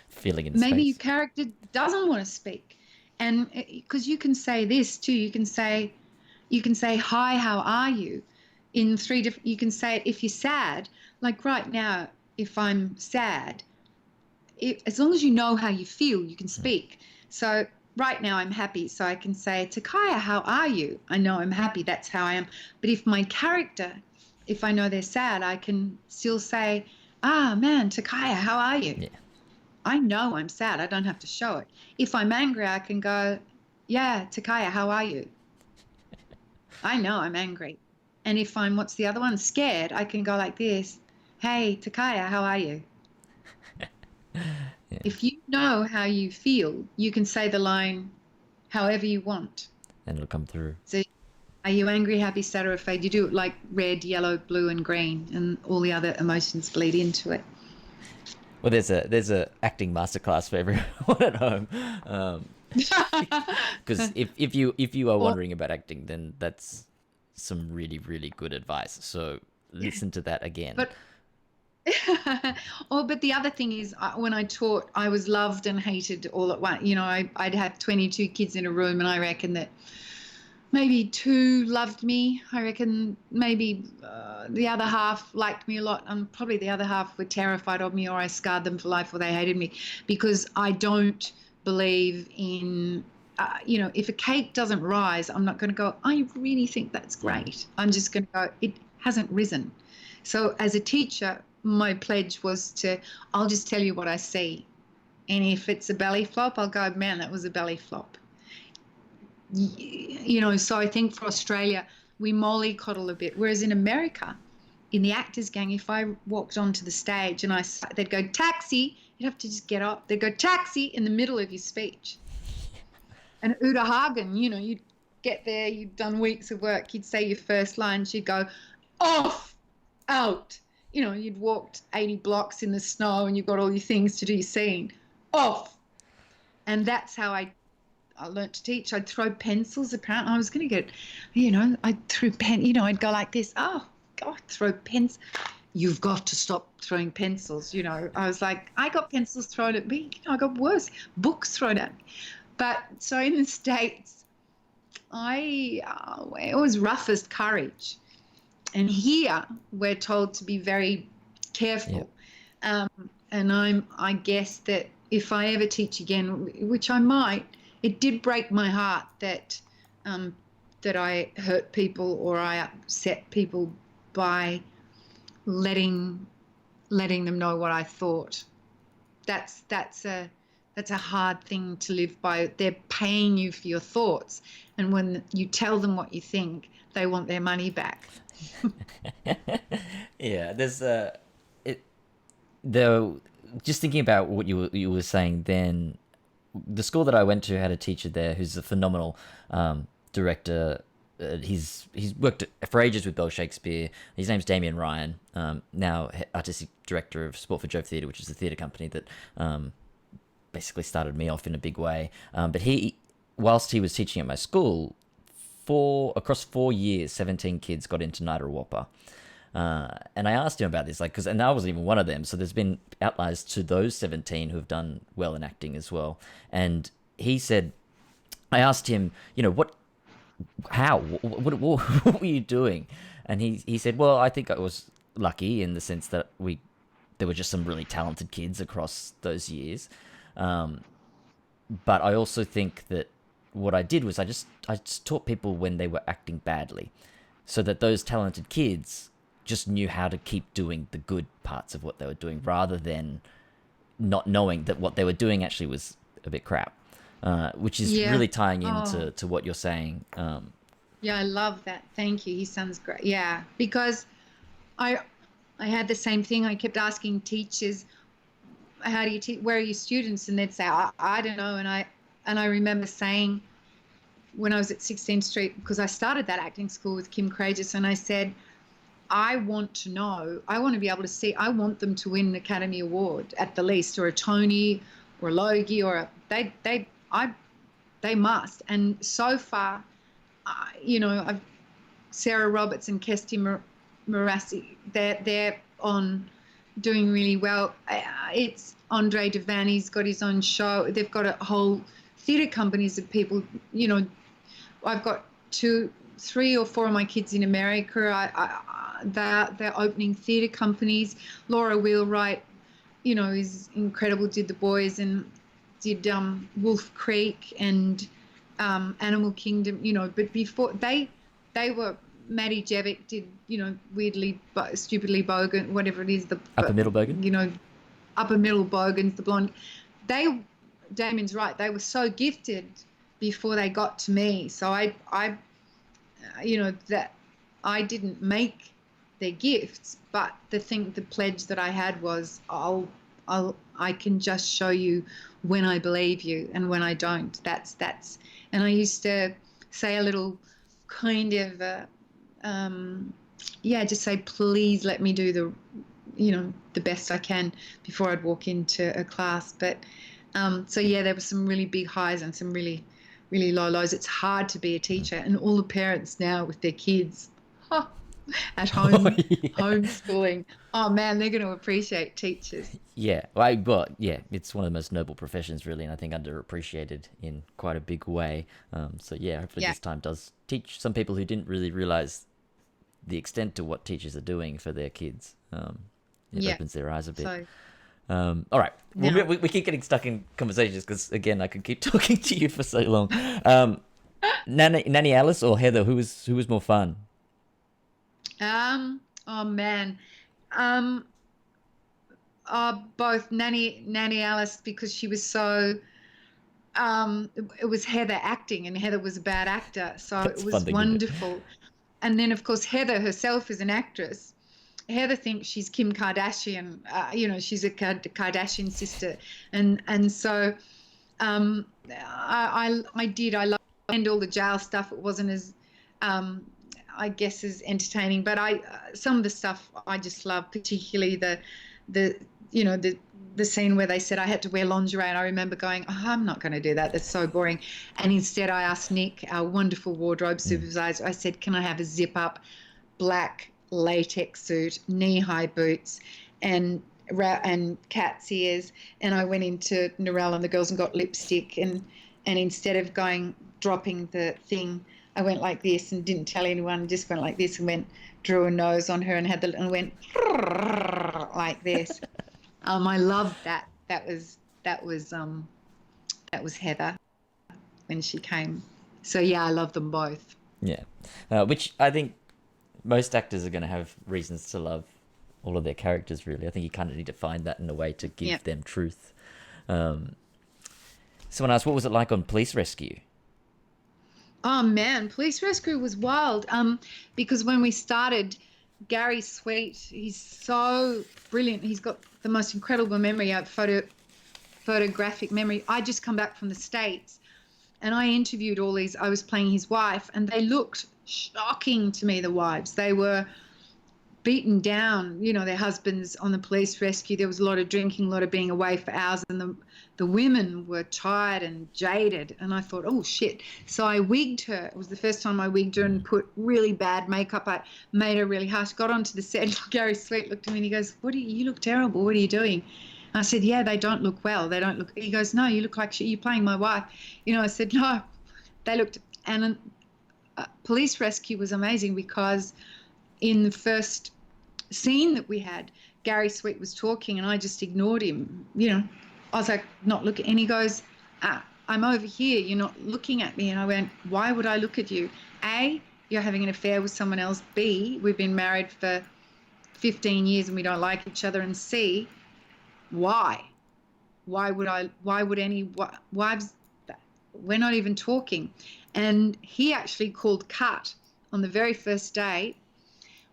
Feeling in maybe space. your character doesn't want to speak, and because you can say this too. You can say, hi, how are you? In three different, you can say it if you're sad. Like right now, if I'm sad, as long as you know how you feel, you can speak. So right now I'm happy, so I can say, Takaya, how are you? I know I'm happy, that's how I am. But if my character, if I know they're sad, I can still say, man, Takaya, how are you? Yeah. I know I'm sad. I don't have to show it. If I'm angry, I can go, yeah, Takaya, how are you? I know I'm angry. And if I'm, what's the other one? Scared, I can go like this. Hey, Takaya, how are you? Yeah. If you know how you feel, you can say the line however you want. And it'll come through. So are you angry, happy, sad, or afraid? You do it like red, yellow, blue, and green, and all the other emotions bleed into it. Well, there's a acting masterclass for everyone at home. Because if you are Or, wondering about acting, then that's some really really good advice. So listen to that again. but but the other thing is, when I taught, I was loved and hated all at once. I'd have 22 kids in a room, and I reckon that maybe two loved me. I reckon maybe the other half liked me a lot, and probably the other half were terrified of me, or I scarred them for life, or they hated me, because I don't believe in. If a cake doesn't rise, I'm not going to go, I really think that's great. I'm just going to go, it hasn't risen. So as a teacher, my pledge was I'll just tell you what I see. And if it's a belly flop, I'll go, man, that was a belly flop. So I think for Australia, we mollycoddle a bit. Whereas in America, in the actors gang, if I walked onto the stage and they'd go, taxi, you'd have to just get up. They'd go, taxi, in the middle of your speech. And Uta Hagen, you'd get there, you'd done weeks of work, you'd say your first line, she'd go, off, out. You'd walked 80 blocks in the snow and you've got all your things to do your scene, off. And that's how I learned to teach. I'd throw pencils. Apparently, I was going to get, I'd throw I'd go like this. Oh, God, throw pens. You've got to stop throwing pencils. I was like, I got pencils thrown at me. I got worse, books thrown at me. But so in the States, it was roughest courage. And here we're told to be very careful. Yeah. And I guess that if I ever teach again, which I might, it did break my heart that I hurt people or I upset people by letting them know what I thought. That's a hard thing to live by. They're paying you for your thoughts, and when you tell them what you think, they want their money back. Yeah, there's though, just thinking about what you were saying then, the school that I went to had a teacher there who's a phenomenal director. He's worked for ages with Bell Shakespeare. His name's Damien Ryan, now artistic director of Sport for Jove Theatre, which is a theatre company that basically started me off in a big way. But whilst he was teaching at my school, across 4 years, 17 kids got into Nida Whopper. And I asked him about this, and I wasn't even one of them. So there's been outliers to those 17 who have done well in acting as well. And he said, I asked him, what were you doing? And he said, well, I think I was lucky in the sense that there were just some really talented kids across those years. But I also think that what I did was I just taught people when they were acting badly, so that those talented kids just knew how to keep doing the good parts of what they were doing, rather than not knowing that what they were doing actually was a bit crap, which is really tying into to what you're saying. Yeah, I love that. Thank you. He sounds great. Yeah, because I had the same thing. I kept asking teachers, how do you teach? Where are your students? And they'd say, I don't know. And I remember saying, when I was at 16th Street, because I started that acting school with Kim Courageous, and I said, I want to know, I want to be able to see, I want them to win an Academy Award at the least, or a Tony, or a Logie, or they must. And so far, Sarah Roberts and Kirsty Marassi, they're on doing really well. It's Andre Devani's got his own show. They've got a whole theatre companies of people. I've got 2, 3 or 4 of my kids in America. They're opening theatre companies. Laura Wheelwright, is incredible. Did The Boys and did Wolf Creek and Animal Kingdom. But before they were, Maddie Jevick did, weirdly, stupidly Bogan, whatever it is. Upper Middle Bogan. upper middle bogans, the blonde. Damien's right. They were so gifted before they got to me. So that I didn't make their gifts, but the pledge that I had was, I can just show you when I believe you and when I don't. That's. And I used to say a little kind of, just say, please let me do the best I can before I'd walk into a class. But there were some really big highs and some really, really low lows. It's hard to be a teacher, and all the parents now with their kids at home, homeschooling. Oh man, they're going to appreciate teachers. Yeah, it's one of the most noble professions, really, and I think underappreciated in quite a big way. Hopefully this time does teach some people who didn't really realize the extent to what teachers are doing for their kids. It opens their eyes a bit. So, all right, we keep getting stuck in conversations because, again, I could keep talking to you for so long. Nanny Alice or Heather, who was more fun? Oh man. Both Nanny Alice, because she was so it was Heather acting, and Heather was a bad actor, so it was wonderful. And then of course Heather herself is an actress. Heather thinks she's Kim Kardashian, she's a Kardashian sister, and so I loved all the jail stuff. It wasn't as I guess as entertaining, but some of the stuff I just love, particularly the scene where they said I had to wear lingerie, and I remember going, I'm not going to do that. That's so boring. And instead I asked Nick, our wonderful wardrobe supervisor, I said, can I have a zip up black latex suit, knee-high boots, and cat's ears? And I went into Narelle and the girls and got lipstick, and instead of dropping the thing, I went like this and didn't tell anyone, just went like this and drew a nose on her and went like this. I loved that. That was Heather when she came. So I love them both. Yeah, which I think most actors are going to have reasons to love all of their characters. Really, I think you kind of need to find that in a way to give them truth. Someone asked, what was it like on Police Rescue? Oh man, Police Rescue was wild. Because when we started, Gary Sweet, he's so brilliant. He's got the most incredible memory, photographic memory. I just come back from the States, and I interviewed all these. I was playing his wife, and they looked shocking to me. The wives, they were beaten down, their husbands on the Police Rescue. There was a lot of drinking, a lot of being away for hours, and the women were tired and jaded. And I thought, oh shit. So I wigged her. It was the first time I wigged her and put really bad makeup. I made her really harsh. Got onto the set, and Gary Sweet looked at me and he goes, you look terrible. What are you doing? And I said, yeah, they don't look well. They don't look. He goes, no, you look like shit. You're playing my wife. I said, no, they looked. And Police Rescue was amazing because in the first scene that we had, Gary Sweet was talking and I just ignored him. I was like, not looking. And he goes, I'm over here. You're not looking at me. And I went, why would I look at you? A, you're having an affair with someone else. B, we've been married for 15 years and we don't like each other. And C, why? Why would any wives, we're not even talking. And he actually called cut on the very first day.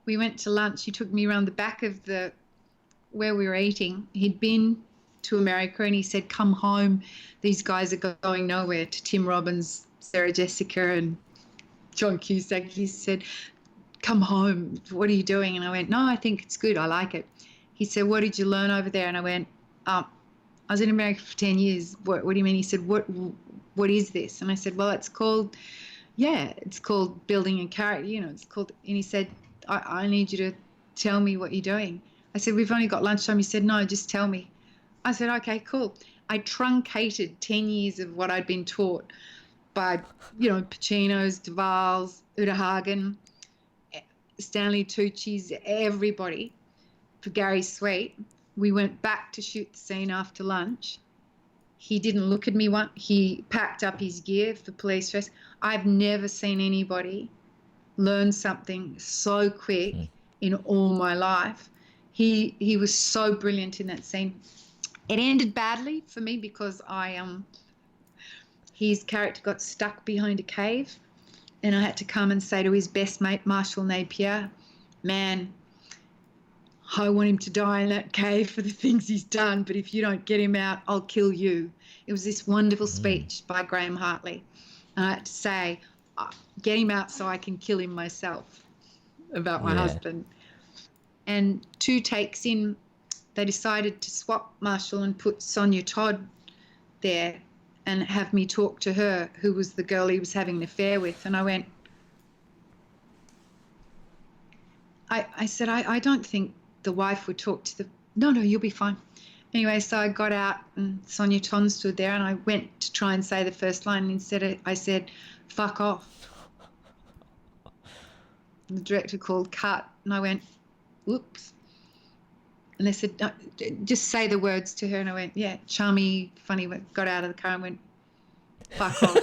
We went to lunch. He took me around the back of where we were eating. He'd been to America and he said, come home. These guys are going nowhere. To Tim Robbins, Sarah Jessica and John Cusack. He said, come home. What are you doing? And I went, no, I think it's good. I like it. He said, what did you learn over there? And I went, I was in America for 10 years. What do you mean? He said, what is this? And I said, well, it's called building a character. It's called, and he said, I need you to tell me what you're doing. I said, we've only got lunchtime. He said, no, just tell me. I said, okay, cool. I truncated 10 years of what I'd been taught by, Pacino's, Duvall's, Uta Hagen, Stanley Tucci's, everybody, for Gary Sweet. We went back to shoot the scene after lunch. He didn't look at me once. He packed up his gear for police dress. I've never seen anybody learn something so quick in all my life. He was so brilliant in that scene. It ended badly for me because his character got stuck behind a cave, and I had to come and say to his best mate, Marshall Napier, man, I want him to die in that cave for the things he's done, but if you don't get him out, I'll kill you. It was this wonderful speech by Graham Hartley. And I had to say, get him out so I can kill him myself, about my husband. And 2 takes in, they decided to swap Marshall and put Sonja Todd there and have me talk to her, who was the girl he was having an affair with. And I went, I said, I don't think the wife would talk to the, no, you'll be fine. Anyway, so I got out and Sonja Todd stood there, and I went to try and say the first line, and instead I said, fuck off. And the director called cut, and I went, whoops. And they said, no, just say the words to her. And I went, yeah, chummy, funny. Got out of the car and went, fuck off.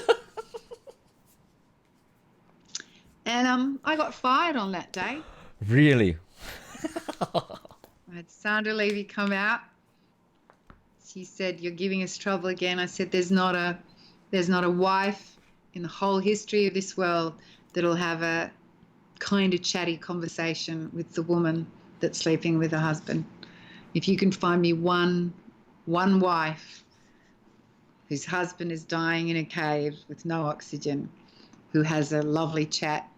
And I got fired on that day. Really? I had Sandra Levy come out. She said, you're giving us trouble again. I said, there's not a wife in the whole history of this world that'll have a kind of chatty conversation with the woman that's sleeping with her husband. If you can find me one wife whose husband is dying in a cave with no oxygen, who has a lovely chat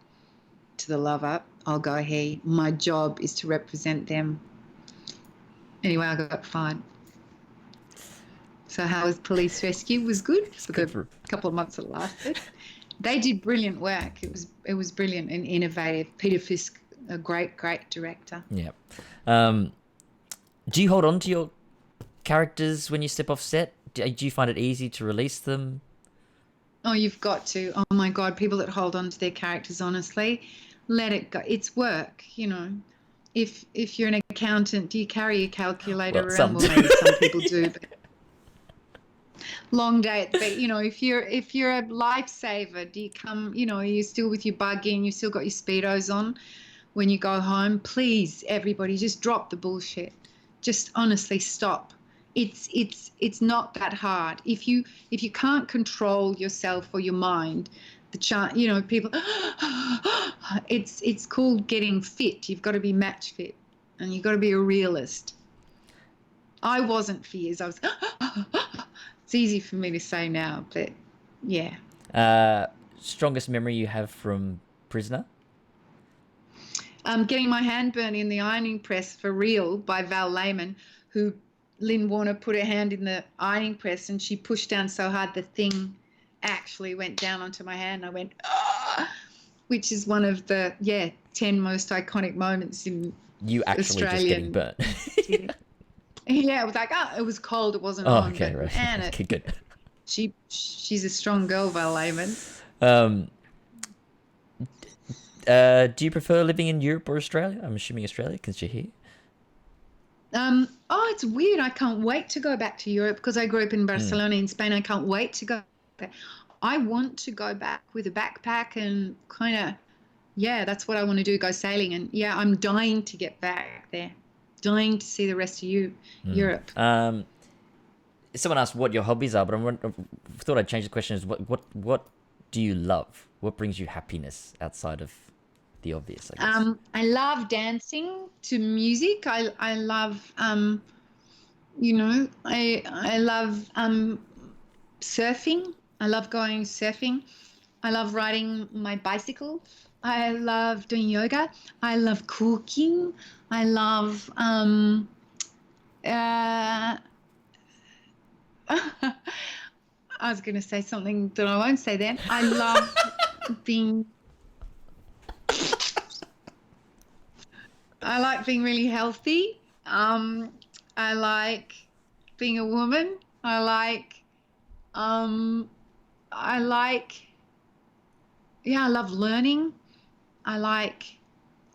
to the lover, I'll go here. My job is to represent them. Anyway, I got fired. So how was Police Rescue? It was good for the couple of months it lasted. They did brilliant work. It was brilliant and innovative. Peter Fisk, a great director. Yeah. Do you hold on to your characters when you step off set? Do you find it easy to release them? Oh, you've got to. Oh my God, people that hold on to their characters, honestly, let it go. It's work, you know. If you're an accountant, do you carry a calculator around? Well, maybe some people do, but long day. But you know, if you're a lifesaver, do you come? You know, are you still with your buggy and you still got your Speedos on when you go home? Please, everybody, just drop the bullshit. Just honestly stop. It's not that hard. If you can't control yourself or your mind, you know, people, it's called getting fit. You've got to be match fit, and you've got to be a realist. I wasn't for years. I was. It's easy for me to say now, but yeah. Strongest memory you have from Prisoner? Getting my hand burnt in the ironing press for real by Val Lehman, who Lynn Warner put her hand in the ironing press and she pushed down so hard the thing actually went down onto my hand. I went, ah, which is one of the 10 most iconic moments in you actually Australian. Just getting burnt. Yeah, it was like, it was cold, it wasn't on. Okay, but right. Man, Okay, good. She's a strong girl, Val Lehman. Do you prefer living in Europe or Australia? I'm assuming Australia because you're here. It's weird. I can't wait to go back to Europe because I grew up in Barcelona in Spain. I can't wait to go back. I want to go back with a backpack and kind of, that's what I want to do, go sailing. And I'm dying to get back there, dying to see the rest of Europe. Someone asked what your hobbies are, but I thought I'd change the question. Is what do you love? What brings you happiness outside of the obvious, I guess? I love dancing to music. I love, you know, I love surfing. I love going surfing. I love riding my bicycle. I love doing yoga. I love cooking. I love I was going to say something that I won't say then. I love being really healthy. I like being a woman. I love learning. I like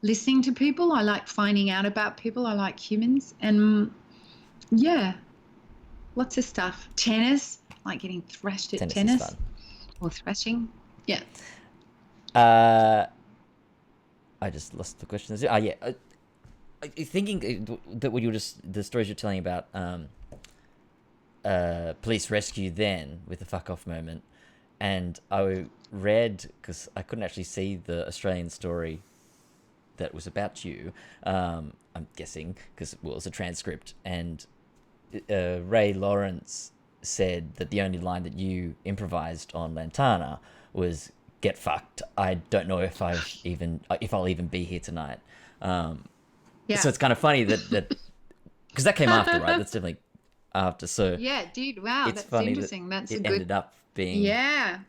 listening to people. I like finding out about people. I like humans. And lots of stuff. Tennis. I like getting thrashed at tennis. Is fun. Or thrashing. Yeah. I just lost the question. Thinking that what the stories you're telling about police rescue then with the fuck off moment, and I read, because I couldn't actually see the Australian story that was about you, I'm guessing because well, it was a transcript, and Ray Lawrence said that the only line that you improvised on Lantana was "Get fucked. I don't know if I'll even be here tonight." Yeah. So it's kind of funny that because that came after, right? That's definitely after. So Yeah, dude. Wow, it's that's funny interesting. that That's a it good. ended up being. Yeah.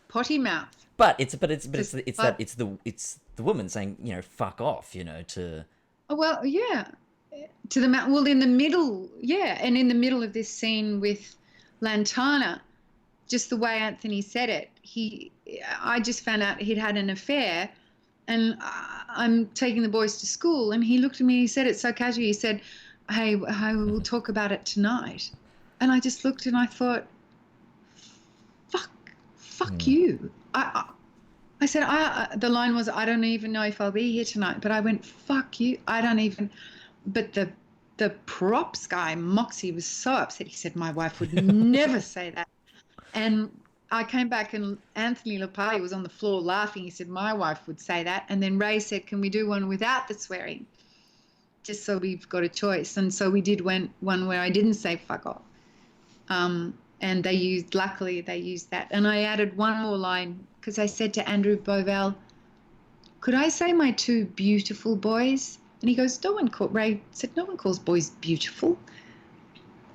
Potty mouth. But it's Just it's the woman saying, fuck off, to. Oh, well, yeah. To the mouth. Well, in the middle, yeah, and in the middle of this scene with Lantana, just the way Anthony said it, I just found out he'd had an affair, and I'm taking the boys to school, and he looked at me, he said it so casually, he said, hey, we'll talk about it tonight. And I just looked and I thought, fuck you. I said, the line was, I don't even know if I'll be here tonight, but I went, fuck you. I don't even, but the props guy, Moxie, was so upset. He said, my wife would never say that. And I came back and Anthony LaParty was on the floor laughing. He said, my wife would say that. And then Ray said, can we do one without the swearing? Just so we've got a choice. And so we did one where I didn't say fuck off. And luckily they used that. And I added one more line because I said to Andrew Bovell, could I say my two beautiful boys? And he goes, Ray said, no one calls boys beautiful.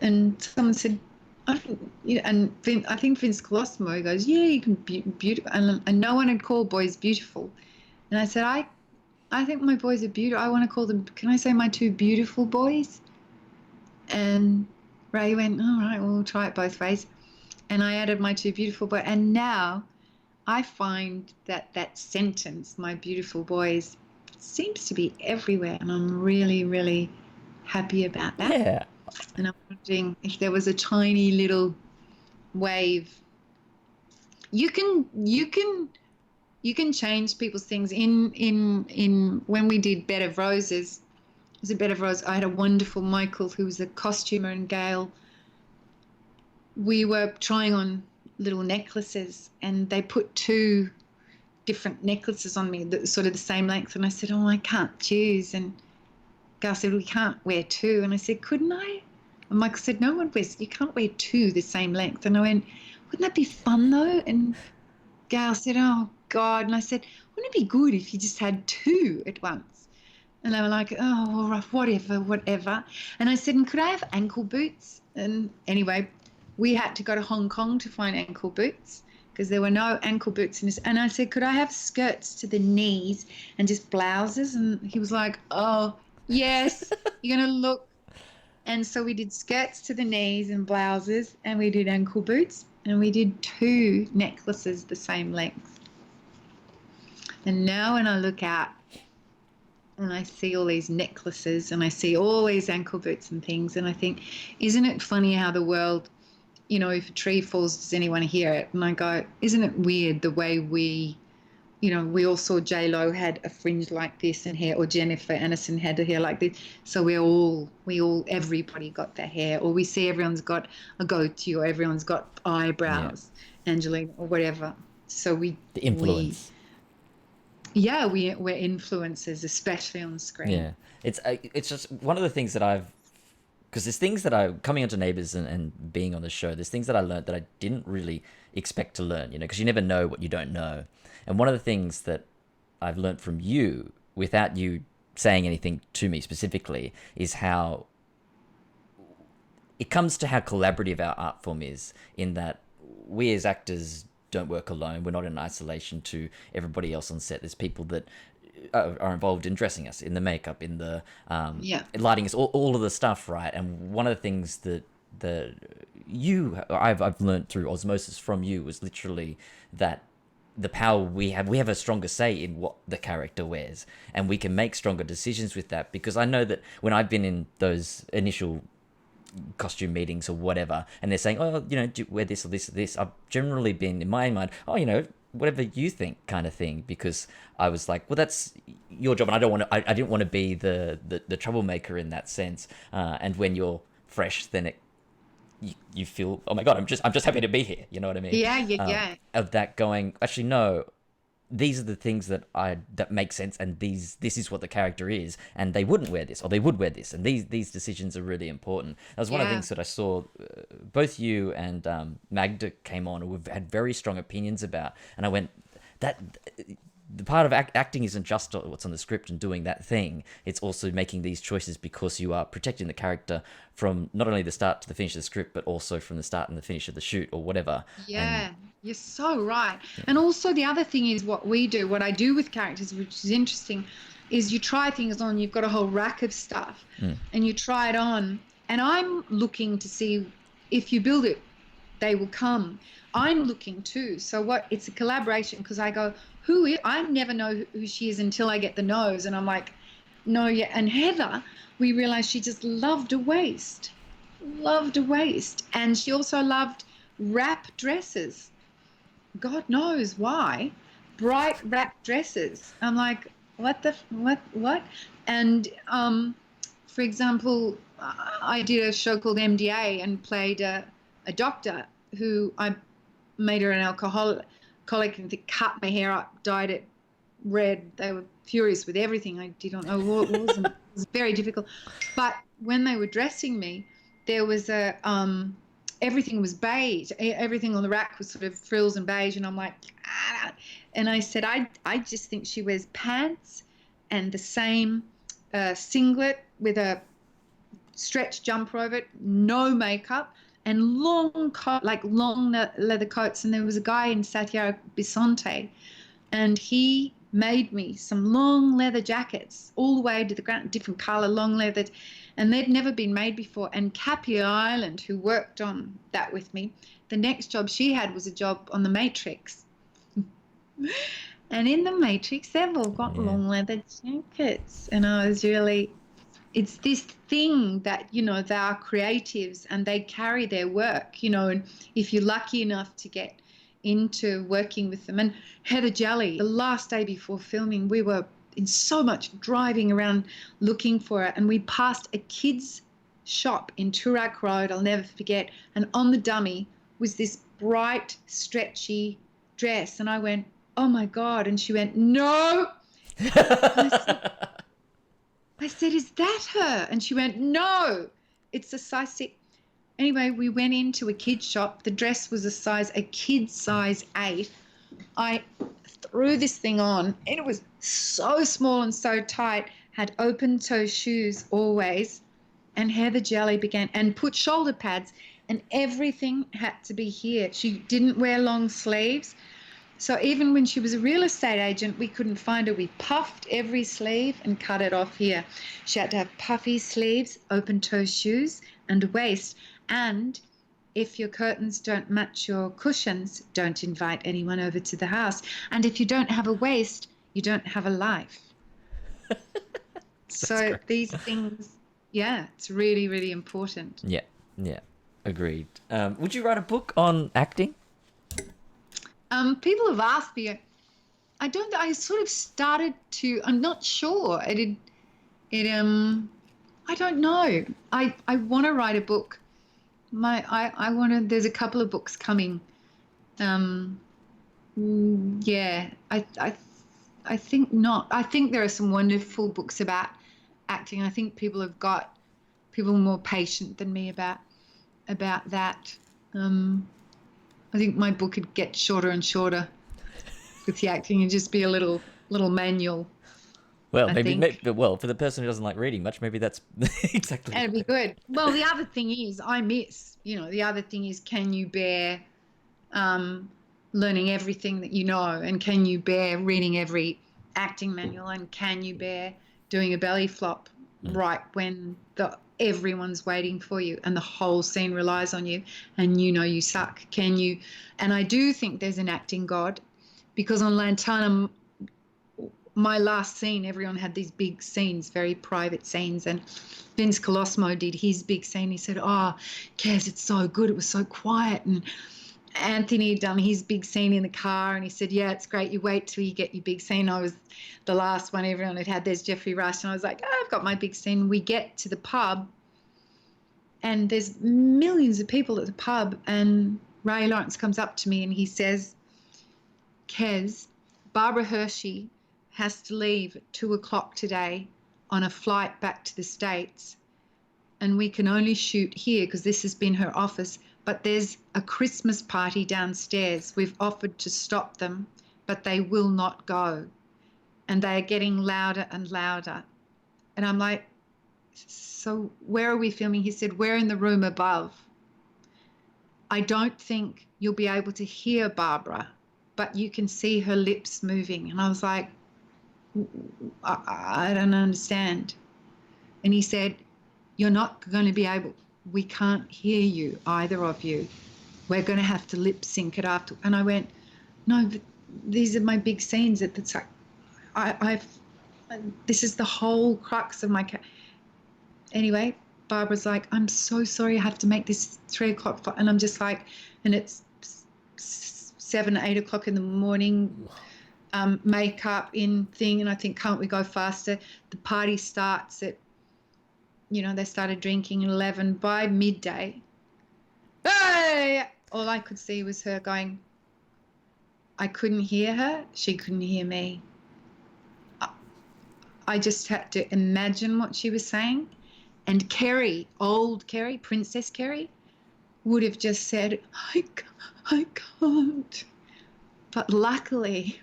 And someone said, I think Vince Colosimo goes, yeah, you can be beautiful. And no one had called boys beautiful. And I said, I think my boys are beautiful. I want to call them, can I say my two beautiful boys? And Ray went, all right, well, we'll try it both ways. And I added my two beautiful boys. And now I find that sentence, my beautiful boys, seems to be everywhere. And I'm really, really happy about that. Yeah. And I'm wondering if there was a tiny little wave. You can change people's things. In when we did Bed of Roses, it was a Bed of Roses. I had a wonderful Michael who was a costumer, and Gail. We were trying on little necklaces, and they put two different necklaces on me that sort of the same length. And I said, oh, I can't choose. And Gail said, we can't wear two. And I said, couldn't I? And Michael said, no one wears, you can't wear two the same length. And I went, wouldn't that be fun though? And Gail said, oh God. And I said, wouldn't it be good if you just had two at once? And they were like, oh, well, whatever. And I said, and could I have ankle boots? And anyway, we had to go to Hong Kong to find ankle boots because there were no ankle boots in this. And I said, could I have skirts to the knees and just blouses? And he was like, oh, yes, you're going to look. And so we did skirts to the knees and blouses, and we did ankle boots, and we did two necklaces the same length. And now when I look out and I see all these necklaces and I see all these ankle boots and things, and I think, isn't it funny how the world, if a tree falls, does anyone hear it? And I go, isn't it weird the way we all saw J-Lo had a fringe like this and hair, or Jennifer Aniston had a hair like this. So everybody got their hair, or we see everyone's got a goatee, or everyone's got eyebrows, Angelina, or whatever. So the influence. We're influencers, especially on screen. Yeah, it's just one of the things that because there's things that coming onto Neighbours and being on the show, there's things that I learned that I didn't really expect to learn, because you never know what you don't know. And one of the things that I've learned from you, without you saying anything to me specifically, is how it comes to how collaborative our art form is, in that we as actors don't work alone. We're not in isolation to everybody else on set. There's people that are involved in dressing us, in the makeup, in the lighting us, all of the stuff, right? And one of the things that I've learned through osmosis from you was literally that the power we have a stronger say in what the character wears, and we can make stronger decisions with that. Because I know that when I've been in those initial costume meetings or whatever, and they're saying, oh, do you wear this or this or this, I've generally been in my mind, oh, whatever you think, kind of thing, because I was like, well, that's your job, and I didn't want to be the troublemaker in that sense. And when you're fresh, then you feel, oh my God, I'm just happy to be here. You know what I mean? Yeah. Of that going, actually, no, these are the things that make sense, and this is what the character is, and they wouldn't wear this, or they would wear this, and these decisions are really important. That was one of the things that I saw both you and Magda came on, who had very strong opinions about, and I went, that the part of acting isn't just what's on the script and doing that thing. It's also making these choices because you are protecting the character from not only the start to the finish of the script, but also from the start and the finish of the shoot or whatever. Yeah, you're so right. And also the other thing is what I do with characters, which is interesting, is you try things on. You've got a whole rack of stuff and you try it on. And I'm looking to see if you build it, they will come. I'm looking too. So it's a collaboration, because I go, I never know who she is until I get the nose. And I'm like, no, yeah. And Heather, we realized she just loved a waist. And she also loved wrap dresses. God knows why. Bright wrap dresses. I'm like, what? And for example, I did a show called MDA and played a doctor who I made her an alcoholic and they cut my hair up, dyed it red. They were furious with everything I did. It was very difficult. But when they were dressing me, there was everything was beige. Everything on the rack was sort of frills and beige. And I'm like, and I said, I just think she wears pants and the same singlet with a stretch jumper over it, no makeup, and long leather coats. And there was a guy in Santiago Bisonte, and he made me some long leather jackets all the way to the ground, different color, long leather, and they'd never been made before. And Cappy Island, who worked on that with me, the next job she had was a job on The Matrix. And in The Matrix, they've all got long leather jackets. And I was really, it's this thing that, they are creatives and they carry their work, and if you're lucky enough to get into working with them. And Heather Jelly, the last day before filming, we were in so much driving around looking for her, and we passed a kids shop in Toorak Road, I'll never forget, and on the dummy was this bright, stretchy dress, and I went, oh my God, and she went, no. I said, is that her? And she went, no, it's a size 6. Anyway, we went into a kid's shop. The dress was a kid's size 8. I threw this thing on, and it was so small and so tight, had open-toe shoes always, and Heather Jelly began, and put shoulder pads, and everything had to be here. She didn't wear long sleeves. So even when she was a real estate agent, we couldn't find her. We puffed every sleeve and cut it off here. She had to have puffy sleeves, open-toe shoes, and a waist. And if your curtains don't match your cushions, don't invite anyone over to the house. And if you don't have a waist, you don't have a life. So great. These things, it's really, really important. Yeah, agreed. Would you write a book on acting? People have asked me. I sort of started to. I'm not sure. I don't know. I want to write a book. There's a couple of books coming. I think not. I think there are some wonderful books about acting. I think people more patient than me about that. I think my book could get shorter and shorter with the acting and just be a little manual. Well, maybe for the person who doesn't like reading much, maybe that's exactly. That'd be good. Well, the other thing is can you bear learning everything that you know, and can you bear reading every acting manual, and can you bear doing a belly flop right when everyone's waiting for you and the whole scene relies on you and you suck? Can you? And I do think there's an acting god, because on Lantana, my last scene, everyone had these big scenes, very private scenes, and Vince Colosimo did his big scene. He said, oh, Kaz, it's so good. It was so quiet. And Anthony had done his big scene in the car, and he said, yeah, it's great. You wait till you get your big scene. I was the last one everyone had. There's Jeffrey Rush, and I was like, I've got my big scene. We get to the pub, and there's millions of people at the pub, and Ray Lawrence comes up to me and he says, Kez, Barbara Hershey has to leave at 2:00 today on a flight back to the States, and we can only shoot here because this has been her office, but there's a Christmas party downstairs. We've offered to stop them, but they will not go, and they are getting louder and louder. And I'm like, so where are we filming? He said, we're in the room above. I don't think you'll be able to hear Barbara, but you can see her lips moving. And I was like, I don't understand. And he said, you're not going to be able, we can't hear you, either of you. We're going to have to lip sync it after. And I went, no, but these are my big scenes. It's like, this is the whole crux of my Anyway, Barbara's like, I'm so sorry I have to make this 3:00 flight. And I'm just like, and it's 7, 8 o'clock in the morning, makeup in thing. And I think, can't we go faster? The party starts at, they started drinking at 11. By midday, hey! All I could see was her going, I couldn't hear her. She couldn't hear me. I just had to imagine what she was saying. And Kerry, old Kerry, Princess Kerry, would have just said, I can't. But luckily,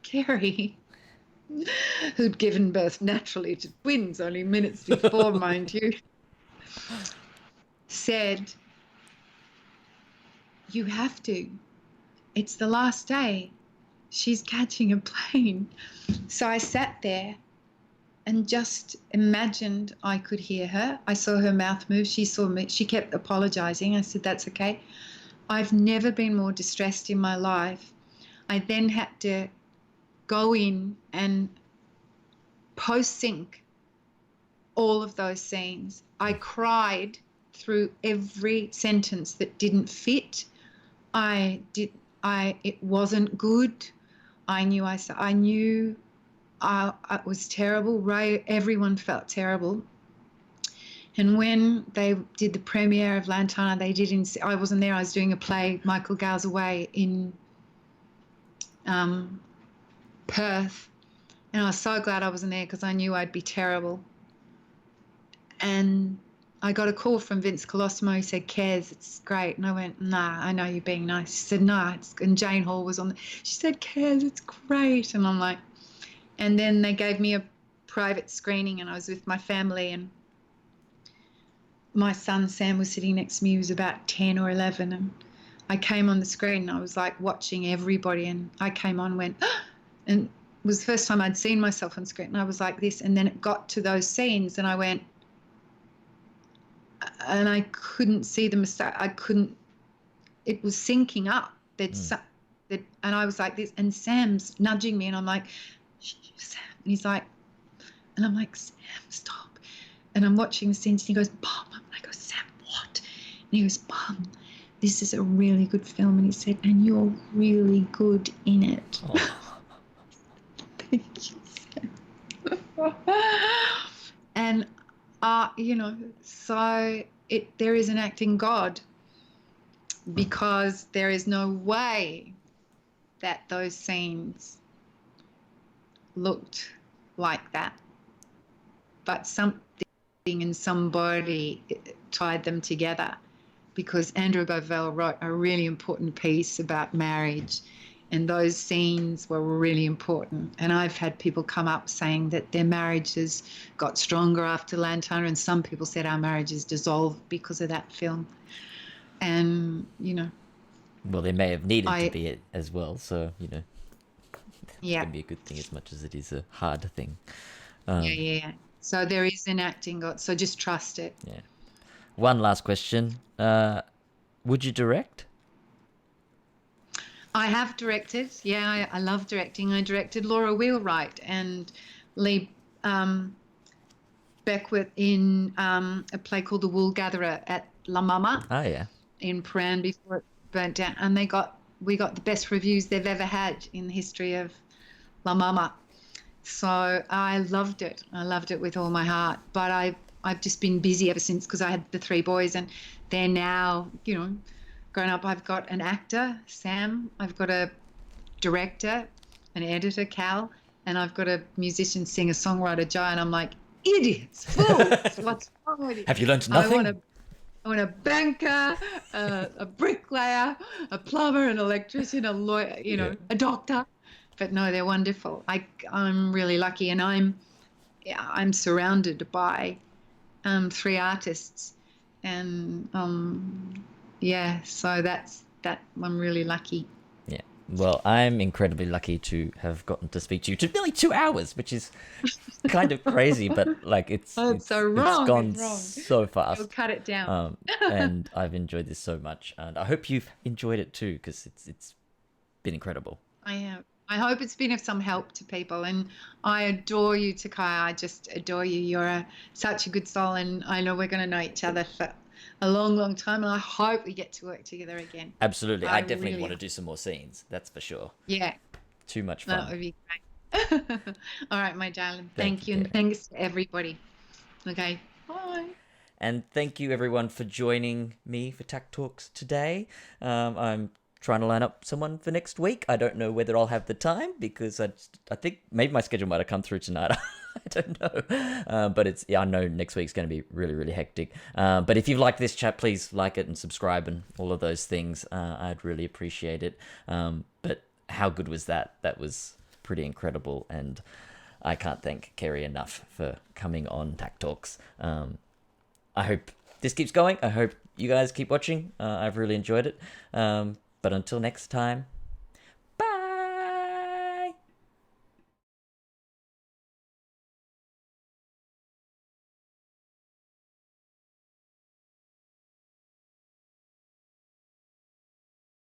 Kerry, who'd given birth naturally to twins only minutes before, mind you, said, you have to. It's the last day. She's catching a plane. So I sat there and just imagined I could hear her. I saw her mouth move. She saw me. She kept apologizing. I said, that's okay. I've never been more distressed in my life. I then had to go in and post-sync all of those scenes. I cried through every sentence that didn't fit. It wasn't good. I knew it was terrible. Ray, everyone felt terrible. And when they did the premiere of Lantana, I wasn't there, I was doing a play, Michael Gale's Away, in Perth. And I was so glad I wasn't there because I knew I'd be terrible. And I got a call from Vince Colosimo. He said, Kez, it's great. And I went, nah, I know you're being nice. She said, nah. And Jane Hall was on. She said, Kez, it's great. And I'm like, and then they gave me a private screening and I was with my family, and my son Sam was sitting next to me. He was about 10 or 11, and I came on the screen and I was like watching everybody, and I came on and went, and it was the first time I'd seen myself on screen, and I was like this, and then it got to those scenes and I went, and I couldn't see the mistake. It was syncing up. And I was like this, and Sam's nudging me and I'm like, Sam. And he's like, and I'm like, Sam, stop. And I'm watching the scenes and he goes, Mom. And I go, Sam, what? And he goes, Mom, this is a really good film. And he said, and you're really good in it. Oh. Thank you, Sam. And, so there is an acting God, because there is no way that those scenes looked like that, but something and somebody tied them together, because Andrew Bovell wrote a really important piece about marriage, and those scenes were really important. And I've had people come up saying that their marriages got stronger after Lantana, and some people said our marriages dissolved because of that film. And, well, they may have needed to be it as well, so, yeah, it can be a good thing as much as it is a hard thing. Yeah. So there is an acting God, so just trust it. Yeah. One last question. Would you direct? I have directed. Yeah, I love directing. I directed Laura Wheelwright and Lee Beckwith in a play called The Wool Gatherer at La Mama. Oh, yeah. In Prahran before it burnt down. And we got the best reviews they've ever had in the history of La Mama. So I loved it. I loved it with all my heart. But I've just been busy ever since, because I had the 3 boys, and they're now, grown up. I've got an actor, Sam. I've got a director, an editor, Cal, and I've got a musician, singer, songwriter, Joe. And I'm like, idiots, fools, what's wrong with you? Have you learned nothing? I want a banker, a bricklayer, a plumber, an electrician, a lawyer, a doctor. But no, they're wonderful. I'm really lucky, and I'm surrounded by 3 artists, and so that's that. I'm really lucky. Yeah. Well, I'm incredibly lucky to have gotten to speak to you for nearly 2 hours, which is kind of crazy, but like it's gone so fast. You'll cut it down. And I've enjoyed this so much, and I hope you've enjoyed it too, because it's been incredible. I have. I hope it's been of some help to people, and I adore you, Takaya. I just adore you. You're such a good soul, and I know we're going to know each other for a long, long time, and I hope we get to work together again. Absolutely. I definitely want to do some more scenes. That's for sure. Yeah. Too much fun. That would be great. All right, my darling. Thank you, and thanks to everybody. Okay. Bye. And thank you, everyone, for joining me for takTalks today. I'm trying to line up someone for next week. I don't know whether I'll have the time, because I think maybe my schedule might have come through tonight. I don't know. But I know next week's going to be really, really hectic. But if you've liked this chat, please like it and subscribe and all of those things. I'd really appreciate it. But how good was that? That was pretty incredible. And I can't thank Kerry enough for coming on takTalks. I hope this keeps going. I hope you guys keep watching. I've really enjoyed it. But until next time,